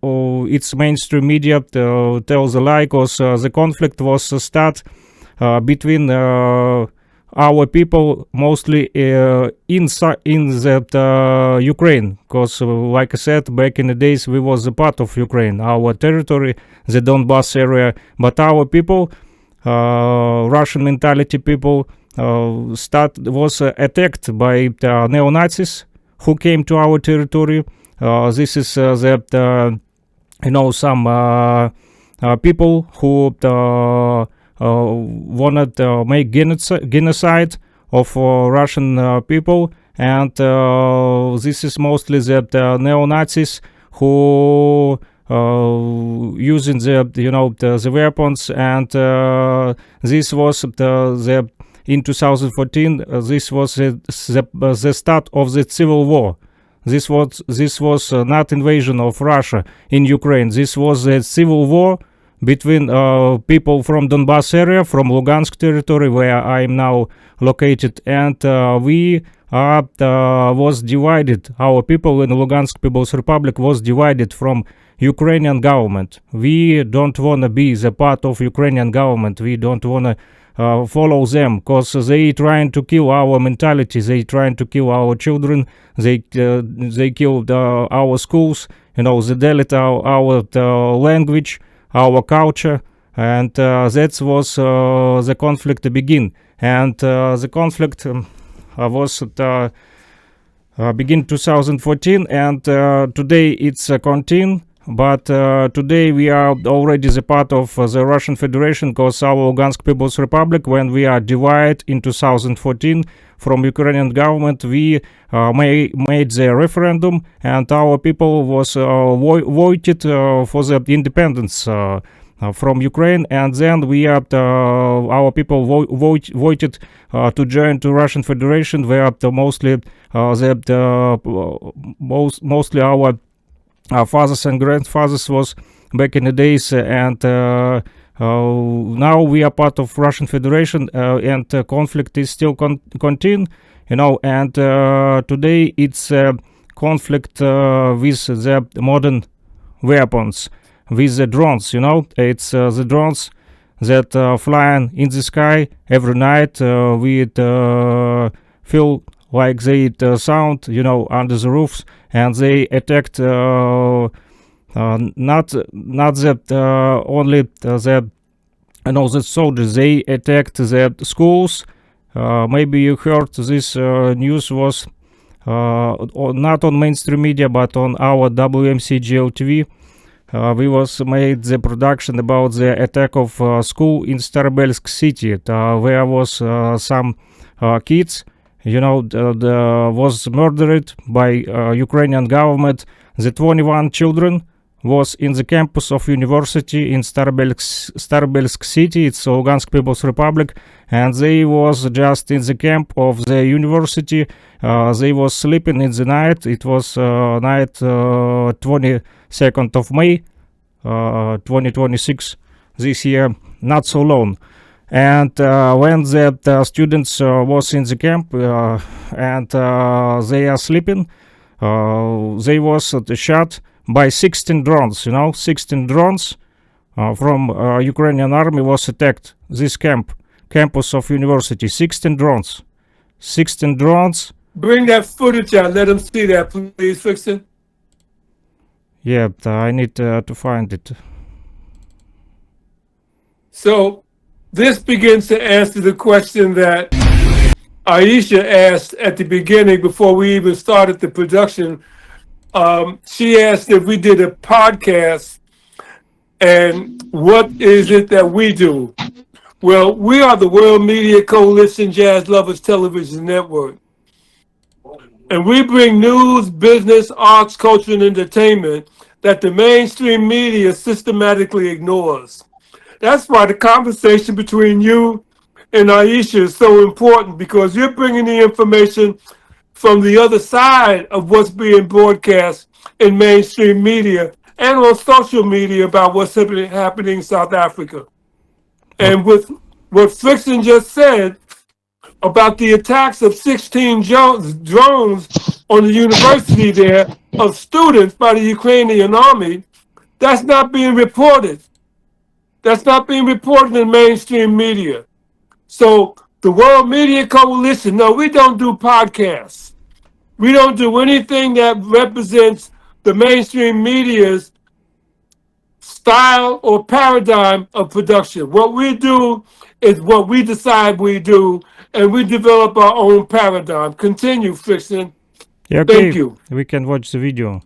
its mainstream media tells a lie, because the conflict was started between our people, mostly in that Ukraine, because like I said, back in the days we was a part of Ukraine, our territory, the Donbass area, but our people, Russian mentality people, was attacked by neo-Nazis who came to our territory. This is that you know, some people who wanted to make genocide of Russian people, and this is mostly that neo-Nazis who using the weapons, and this was the in 2014. This was the start of the civil war. This was not invasion of Russia in Ukraine. This was a civil war between people from Donbass area, from Lugansk territory, where I am now located, and we was divided. Our people in Lugansk People's Republic was divided from Ukrainian government. We don't want to be the part of Ukrainian government. We don't want to follow them, because they trying to kill our mentality. They trying to kill our children. They killed our schools. You know, they delete our language, our culture, and that was the conflict begin. And the conflict was begin 2014, and today it's continue. But today we are already the part of the Russian Federation, because our Lugansk People's Republic, when we are divided in 2014 from Ukrainian government, we made the referendum, and our people was voted for the independence from Ukraine, and then we are our people voted to join to Russian Federation, where mostly mostly our fathers and grandfathers was back in the days, and now we are part of Russian Federation, and conflict is still continue, and today it's conflict with the modern weapons, with the drones. It's the drones that flying in the sky every night. We feel like they sound, under the roofs, and they attacked not that only the soldiers. They attacked the schools. Maybe you heard this news was not on mainstream media, but on our WMCJLTV. We was made the production about the attack of school in Starobelsk city, where was some kids was murdered by Ukrainian government. The 21 children was in the campus of university in Starobelsk city. It's Lugansk People's Republic, and they was just in the camp of the university. They was sleeping in the night. It was night 22nd of May 2026 this year, not so long. And when the students was in the camp, and they are sleeping, they was shot by 16 drones. 16 drones from Ukrainian army was attacked this campus of university. 16 drones. Bring that footage out. Let them see that, please, Fixin'. Yeah, I need to find it. So this begins to answer the question that Aisha asked at the beginning before we even started the production. She asked if we did a podcast and what is it that we do? Well, we are the World Media Coalition Jazz Lovers Television Network. And we bring news, business, arts, culture, and entertainment that the mainstream media systematically ignores. That's why the conversation between you and Aisha is so important, because you're bringing the information from the other side of what's being broadcast in mainstream media and on social media about what's happening in South Africa. And with what Fixin just said about the attacks of 16 drones on the university there of students by the Ukrainian army, that's not being reported. That's not being reported in mainstream media. So the World Media Coalition, no, we don't do podcasts. We don't do anything that represents the mainstream media's style or paradigm of production. What we do is what we decide we do, and we develop our own paradigm. Continue, Fixin'. Yeah, okay. Thank you. We can watch the video.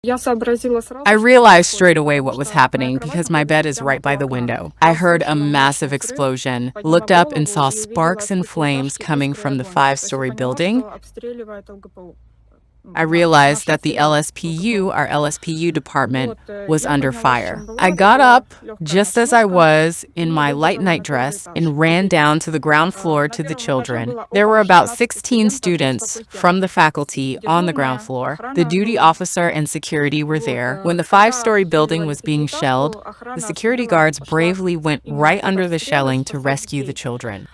I realized straight away what was happening because my bed is right by the window. I heard a massive explosion, looked up and saw sparks and flames coming from the 5-story building. I realized that the LSPU, our LSPU department, was under fire. I got up just as I was in my light night dress and ran down to the ground floor to the children. There were about 16 students from the faculty on the ground floor. The duty officer and security were there. When the 5-story building was being shelled, the security guards bravely went right under the shelling to rescue the children.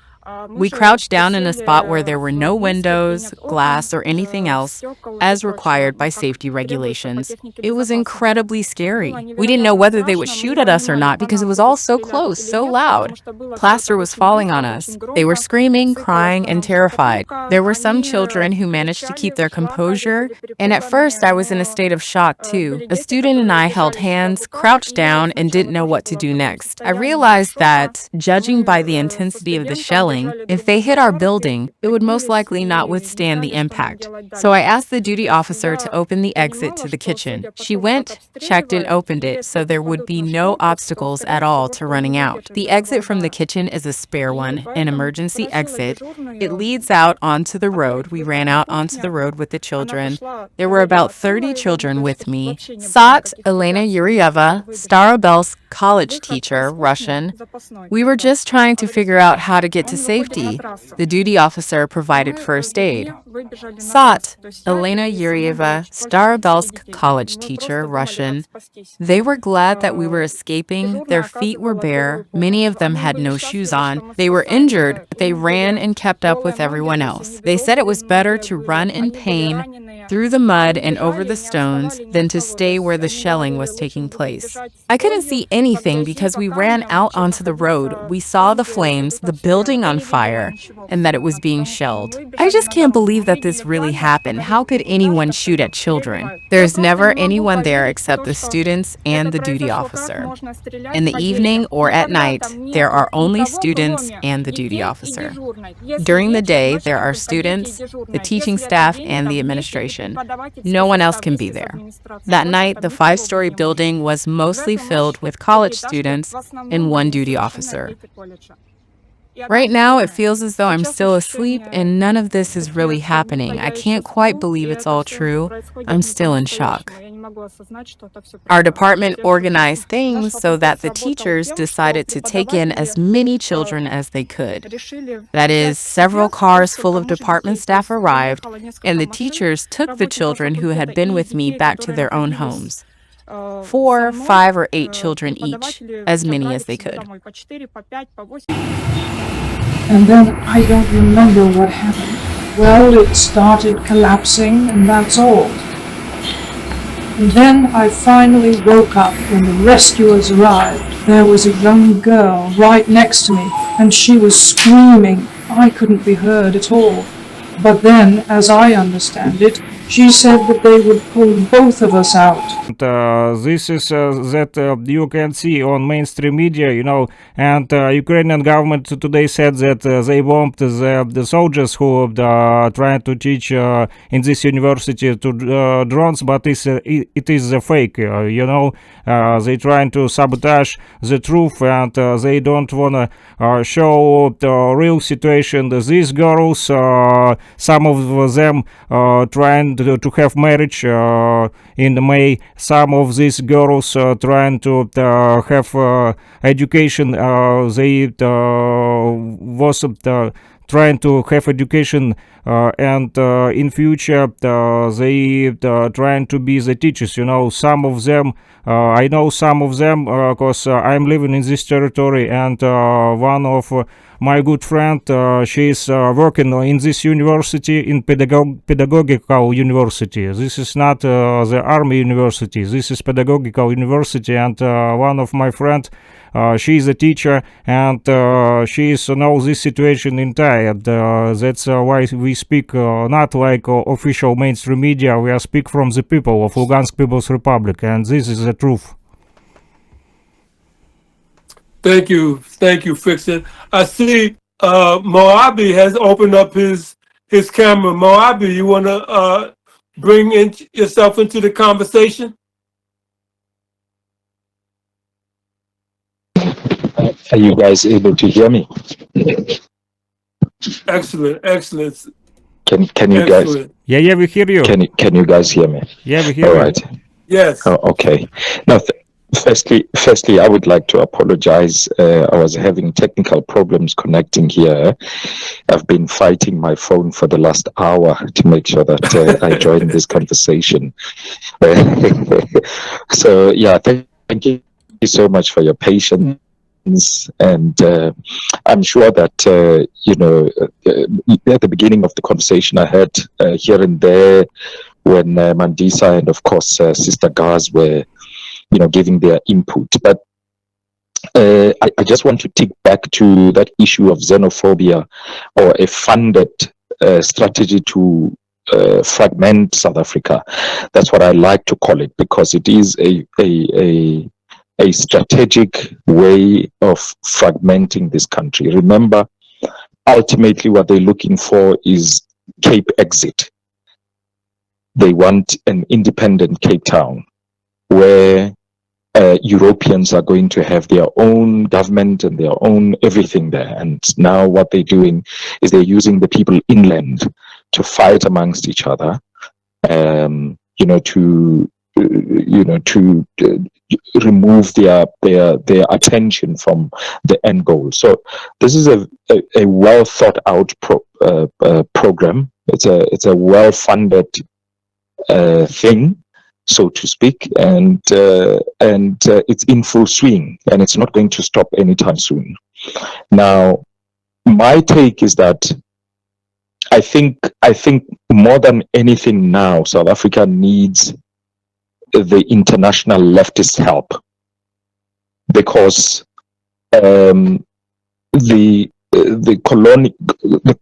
We crouched down in a spot where there were no windows, glass, or anything else, as required by safety regulations. It was incredibly scary. We didn't know whether they would shoot at us or not because it was all so close, so loud. Plaster was falling on us. They were screaming, crying, and terrified. There were some children who managed to keep their composure, and at first I was in a state of shock too. A student and I held hands, crouched down, and didn't know what to do next. I realized that, judging by the intensity of the shelling, if they hit our building, it would most likely not withstand the impact. So I asked the duty officer to open the exit to the kitchen. She went, checked, and opened it so there would be no obstacles at all to running out. The exit from the kitchen is a spare one, an emergency exit. It leads out onto the road. We ran out onto the road with the children. There were about 30 children with me. Sat Elena Yurieva, Starobelsk college teacher, Russian. We were just trying to figure out how to get to safety. The duty officer provided first aid. Sat Elena Yurieva, Starobelsk college teacher, Russian. They were glad that we were escaping. Their feet were bare. Many of them had no shoes on. They were injured, but they ran and kept up with everyone else. They said it was better to run in pain through the mud and over the stones than to stay where the shelling was taking place. I couldn't see anything because we ran out onto the road. We saw the flames, the building on fire, and that it was being shelled. I just can't believe that this really happened. How could anyone shoot at children? There's never anyone there except the students and the duty officer. In the evening or at night, there are only students and the duty officer. During the day, there are students, the teaching staff, and the administration. No one else can be there. That night, the 5-story building was mostly filled with college students and one duty officer. Right now, it feels as though I'm still asleep and none of this is really happening. I can't quite believe it's all true. I'm still in shock. Our department organized things so that the teachers decided to take in as many children as they could. That is, several cars full of department staff arrived, and the teachers took the children who had been with me back to their own homes. 4, 5, or 8 children each, as many as they could. And then I don't remember what happened. Well, it started collapsing, and that's all. And then I finally woke up when the rescuers arrived. There was a young girl right next to me, and she was screaming. I couldn't be heard at all. But then, as I understand it, she said that they would pull both of us out. This is that you can see on mainstream media, you know, and Ukrainian government today said that they bombed the soldiers who trying to teach in this university to drones, but it is a fake, you know. They trying to sabotage the truth, and they don't wanna show the real situation. These girls, some of them trying to have marriage in May. Some of these girls trying to have education. They was trying to have education, and in future they trying to be the teachers. You know, some of them. I know some of them because I'm living in this territory, and one of my good friend, she is working in this university, in pedagogical university. This is not the army university. This is pedagogical university, and one of my friend, she is a teacher, and she knows this situation entire. That's why we speak not like official mainstream media. We speak from the people of Lugansk People's Republic, and this is the truth. Thank you, Fixin. I see Moabi has opened up his camera. Moabi, you want to bring yourself into the conversation? Are you guys able to hear me? Excellent, excellent, Can you guys excellent. Yeah, we hear you. can you guys hear me? Yeah, we hear All you. right. Yes. Oh, okay. Now, firstly, I would like to apologize. I was having technical problems connecting here. I've been fighting my phone for the last hour to make sure that I join this conversation. So, yeah, thank you so much for your patience. And I'm sure that, at the beginning of the conversation, I heard here and there when Mandisa and, of course, Sister Gaz were, giving their input. But I just want to take back to that issue of xenophobia or a funded strategy to fragment South Africa. That's what I like to call it, because it is a strategic way of fragmenting this country. Remember, ultimately what they're looking for is Cape exit. They want an independent Cape Town where Europeans are going to have their own government and their own everything there. And now what they're doing is they're using the people inland to fight amongst each other, to remove their attention from the end goal. So this is a well thought out program. It's a well funded thing, so to speak, and it's in full swing, and it's not going to stop anytime soon. Now, my take is that I think more than anything now, South Africa needs the international leftist help, because the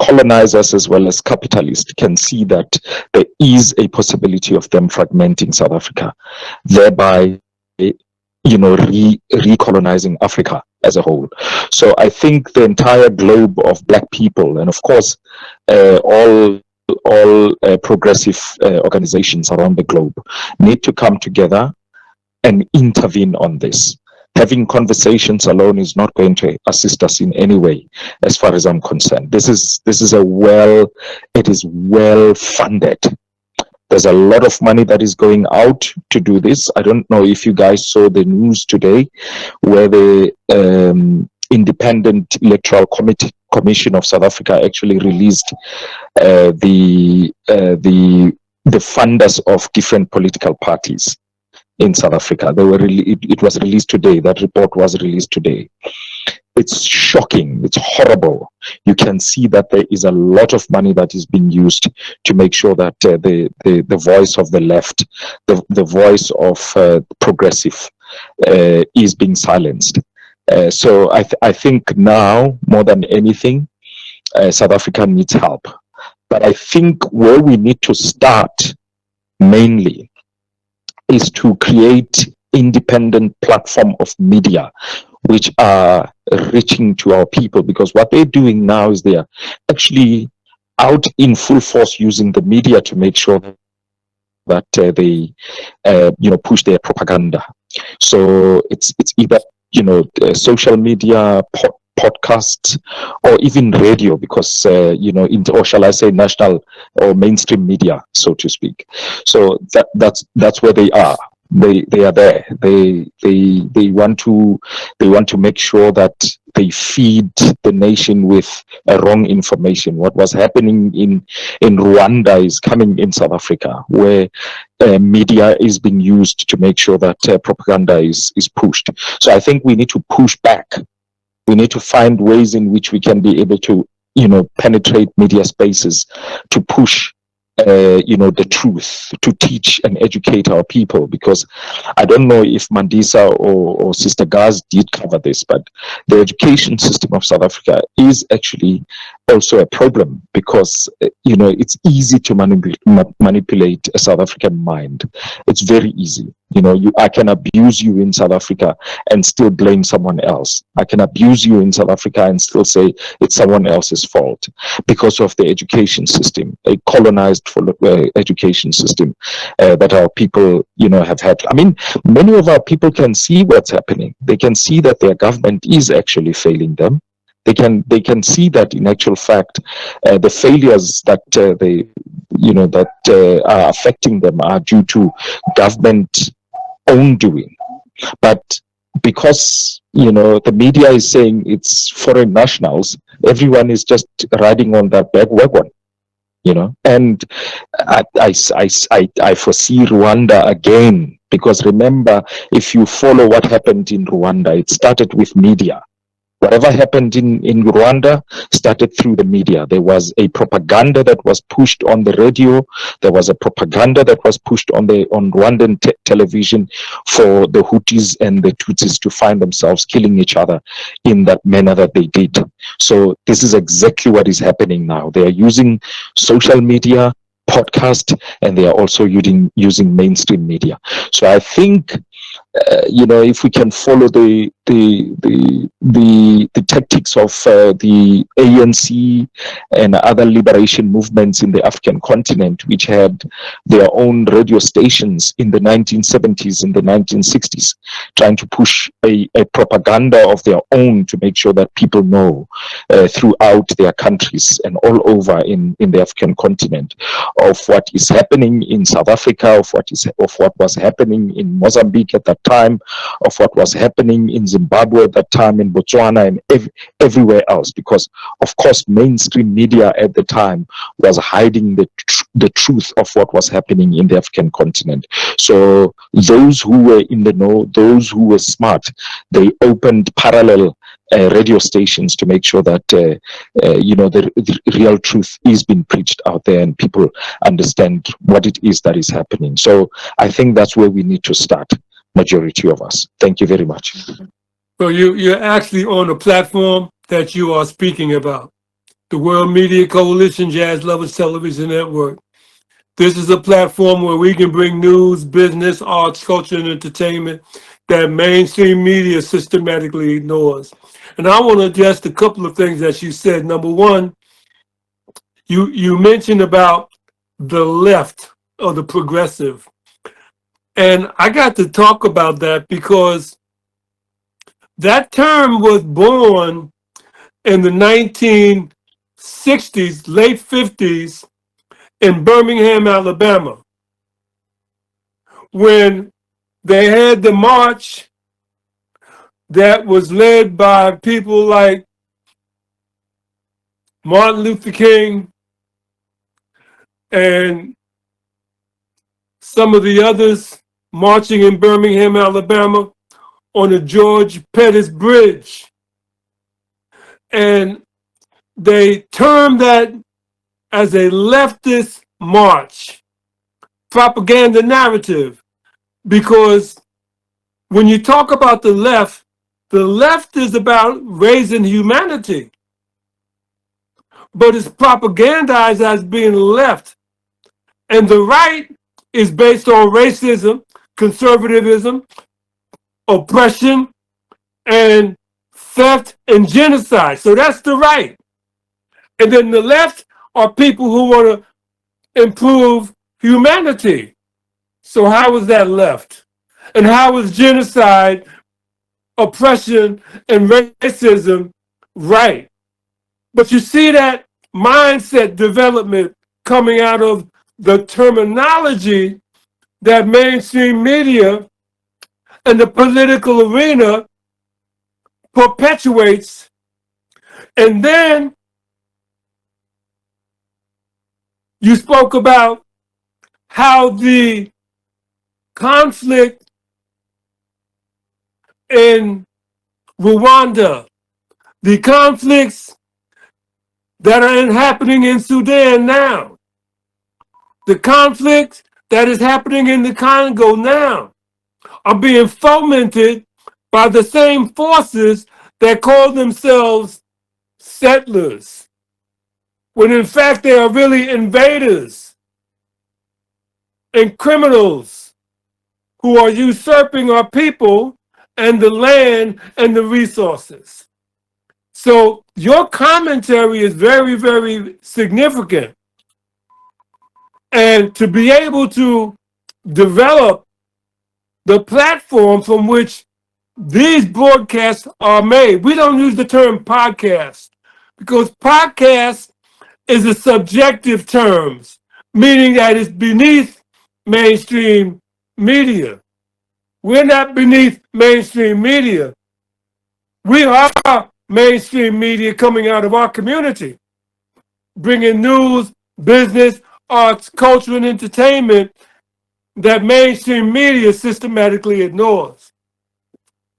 colonizers as well as capitalists can see that there is a possibility of them fragmenting South Africa, thereby recolonizing Africa as a whole. So I think the entire globe of black people, and of course all progressive organizations around the globe, need to come together and intervene on this. Having conversations alone is not going to assist us in any way, as far as I'm concerned. It is well funded. There's a lot of money that is going out to do this. I don't know if you guys saw the news today, where the Independent Electoral Commission of South Africa actually released the funders of different political parties in South Africa. It was released today. That report was released today. It's shocking. It's horrible. You can see that there is a lot of money that is being used to make sure that the voice of the left, the voice of progressive, is being silenced. So I think now more than anything, South Africa needs help. But I think where we need to start mainly is to create independent platform of media which are reaching to our people, because what they're doing now is they are actually out in full force using the media to make sure that they push their propaganda. So it's either social media, podcasts, or even radio, because or shall I say national or mainstream media, so to speak. So that's where they are. They are there. They want to make sure that they feed the nation with wrong information. What was happening in Rwanda is coming in South Africa, where media is being used to make sure that propaganda is pushed. So I think we need to push back. We need to find ways in which we can be able to, penetrate media spaces to push, the truth, to teach and educate our people. Because I don't know if Mandisa or Sister Gaz did cover this, but the education system of South Africa is actually also a problem, because, it's easy to manipulate a South African mind. It's very easy. You know, I can abuse you in South Africa and still blame someone else. I can abuse you in South Africa and still say it's someone else's fault because of the education system, a colonized education system that our people, you know, have had. I mean, many of our people can see what's happening. They can see that their government is actually failing them. They can see that in actual fact, the failures that are affecting them are due to government own doing. But because, you know, the media is saying it's foreign nationals, everyone is just riding on that bandwagon, you know. And I foresee Rwanda again, because remember, if you follow what happened in Rwanda, it started with media. Whatever happened in Rwanda started through the media. There was a propaganda that was pushed on the radio. There was a propaganda that was pushed on Rwandan television for the Hutus and the Tutsis to find themselves killing each other in that manner that they did. So this is exactly what is happening now. They are using social media, podcast, and they are also using mainstream media. So I think you know, if we can follow the tactics of the ANC and other liberation movements in the African continent, which had their own radio stations in the 1970s and the 1960s, trying to push a propaganda of their own to make sure that people know throughout their countries and all over in the African continent of what is happening in South Africa, of what was happening in Mozambique at that time, of what was happening in Zimbabwe at that time, in Botswana, and everywhere else, because of course mainstream media at the time was hiding the truth of what was happening in the African continent. So those who were in the know, those who were smart, they opened parallel radio stations to make sure that you know, the real truth is being preached out there and people understand what it is that is happening. So I think that's where we need to start, majority of us. Thank you very much. So you're actually on a platform that you are speaking about, the World Media Coalition Jazz Lovers Television Network. This is a platform where we can bring news, business, arts, culture, and entertainment that mainstream media systematically ignores. And I want to address a couple of things that you said. Number one, you mentioned about the left or the progressive. And I got to talk about that because that term was born in the 1960s, late 50s, in Birmingham, Alabama, when they had the march that was led by people like Martin Luther King and some of the others marching in Birmingham, Alabama on the George Pettis Bridge. And they termed that as a leftist march, propaganda narrative, because when you talk about the left is about raising humanity, but it's propagandized as being left. And the right is based on racism, conservatism, oppression, and theft and genocide. So that's the right. And then the left are people who want to improve humanity. So how is that left? And how is genocide, oppression, and racism right? But you see that mindset development coming out of the terminology that mainstream media and the political arena perpetuates. And then you spoke about how the conflict in Rwanda, the conflicts that are happening in Sudan now, the conflict that is happening in the Congo now, are being fomented by the same forces that call themselves settlers, when in fact they are really invaders and criminals who are usurping our people and the land and the resources. So your commentary is very, very significant. And to be able to develop the platform from which these broadcasts are made. We don't use the term podcast because podcast is a subjective term, meaning that it's beneath mainstream media. We're not beneath mainstream media. We are mainstream media coming out of our community, bringing news, business, arts, culture, and entertainment that mainstream media systematically ignores.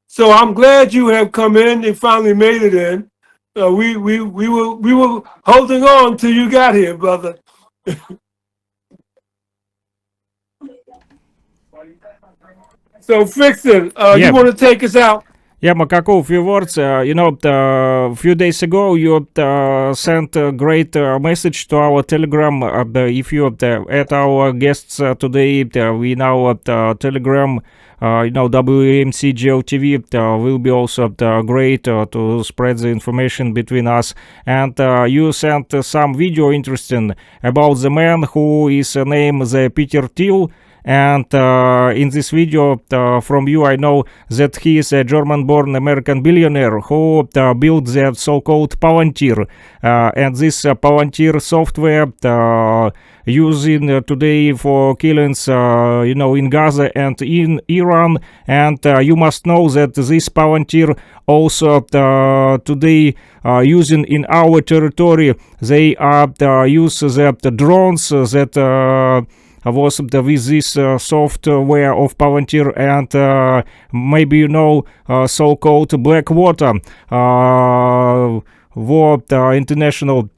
So I'm glad you have come in and finally made it in. We were holding on till you got here, brother. So Fixin, Yeah. you want to take us out? Yeah, Makaku, a few words. A few days ago, you sent a great message to our Telegram. If you at our guests today, we now at Telegram. WMCJLTV will be also great to spread the information between us. And you sent some video interesting about the man who is named the Peter Thiel. And in this video from you, I know that he is a German-born American billionaire who built the so-called Palantir. And this Palantir software using today for killings, in Gaza and in Iran. And you must know that this Palantir also today using in our territory. They use the drones that was with this software of Palantir, and maybe so-called Blackwater war international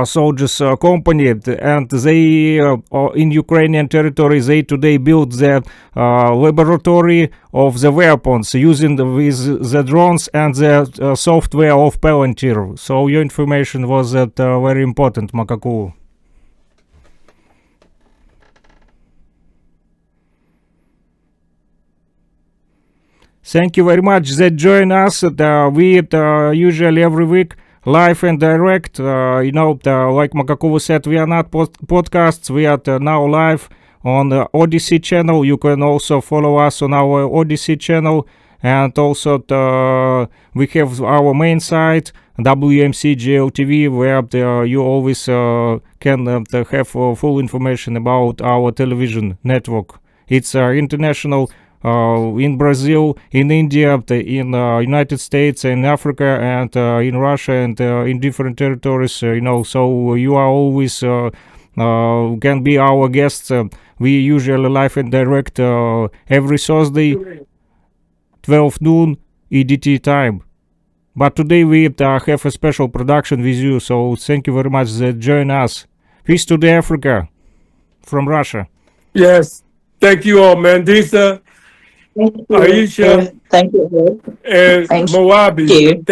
soldiers company, and they in Ukrainian territory they today built the laboratory of the weapons using with the drones and the software of Palantir. So your information was very important, Makaku. Thank you very much that join us. We usually every week live and direct. Like Makaku said, we are not podcasts. We are now live on the Odyssey channel. You can also follow us on our Odyssey channel. And also we have our main site, WMCJLTV, where you always can have full information about our television network. It's international. In Brazil, in India, in United States, in Africa, and in Russia, and in different territories, so you are always can be our guests. We usually live and direct every Thursday, 12 noon EDT time. But today we have a special production with you, so thank you very much that join us. Peace to the Africa from Russia. Yes. Thank you all, Mandisa. Aisha, Thank you. and Thank Moabi. you.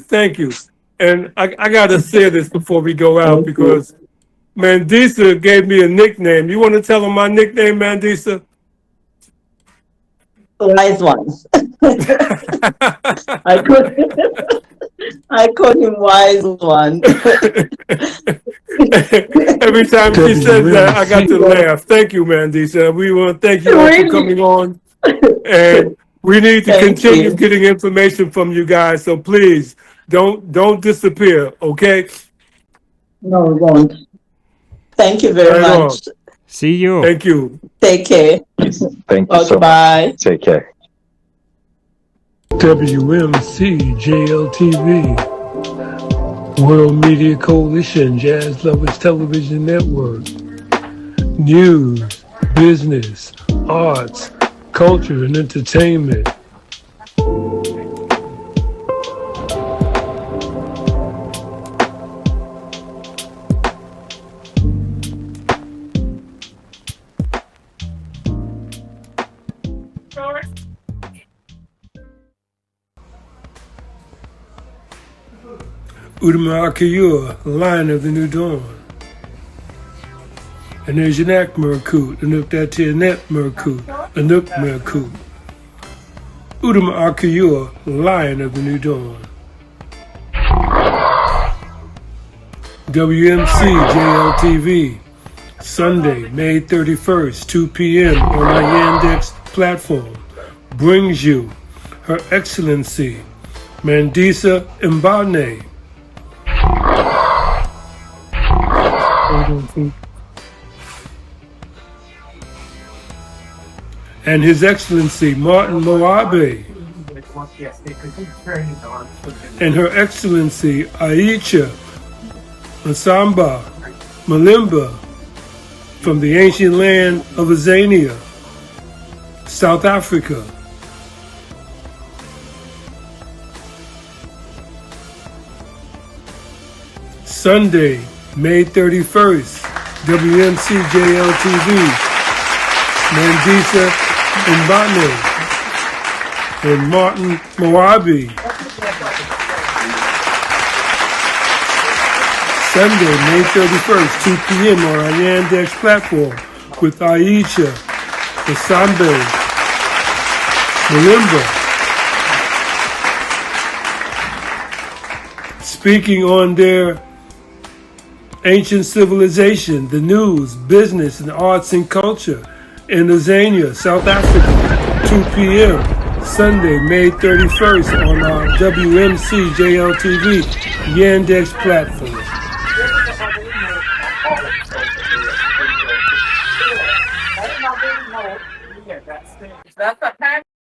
Thank you. And I gotta say this before we go out because Mandisa gave me a nickname. You want to tell him my nickname, Mandisa? Wise ones. I call him wise one. Every time she says that, I got to laugh. Thank you, Mandisa. We want to thank you all for coming on. And we need to continue getting information from you guys. So please don't disappear, okay? No, we won't. Thank you very much. See you. Thank you. Take care. Thank you so Bye. much. Take care. WMCJLTV, World Media Coalition, Jazz Lovers Television Network. News, business, arts, culture, and entertainment. Udama Akiyua, Lion of the New Dawn. And there's Yanak Merkut, and if that's Yanak Merkut. Anuk Merku, Udum Akiyua, Lion of the New Dawn. WMCJLTV, Sunday, May 31st, 2 p.m. on our Yandex platform, brings you Her Excellency Mandisa Mbane, and His Excellency Martin Moabe, and Her Excellency Aicha Masamba Malimba from the ancient land of Azania, South Africa. Sunday, May 31st, WMCJLTV, Mandisa Mbane and Martin Moabi. Sunday, May 31st, 2 p.m. on our Yandex platform with Aisha Kasambe Malimba, speaking on their ancient civilization, the news, business, and arts and culture in Azania, South Africa, 2 p.m. Sunday, May 31st on our WMCJLTV Yandex platform.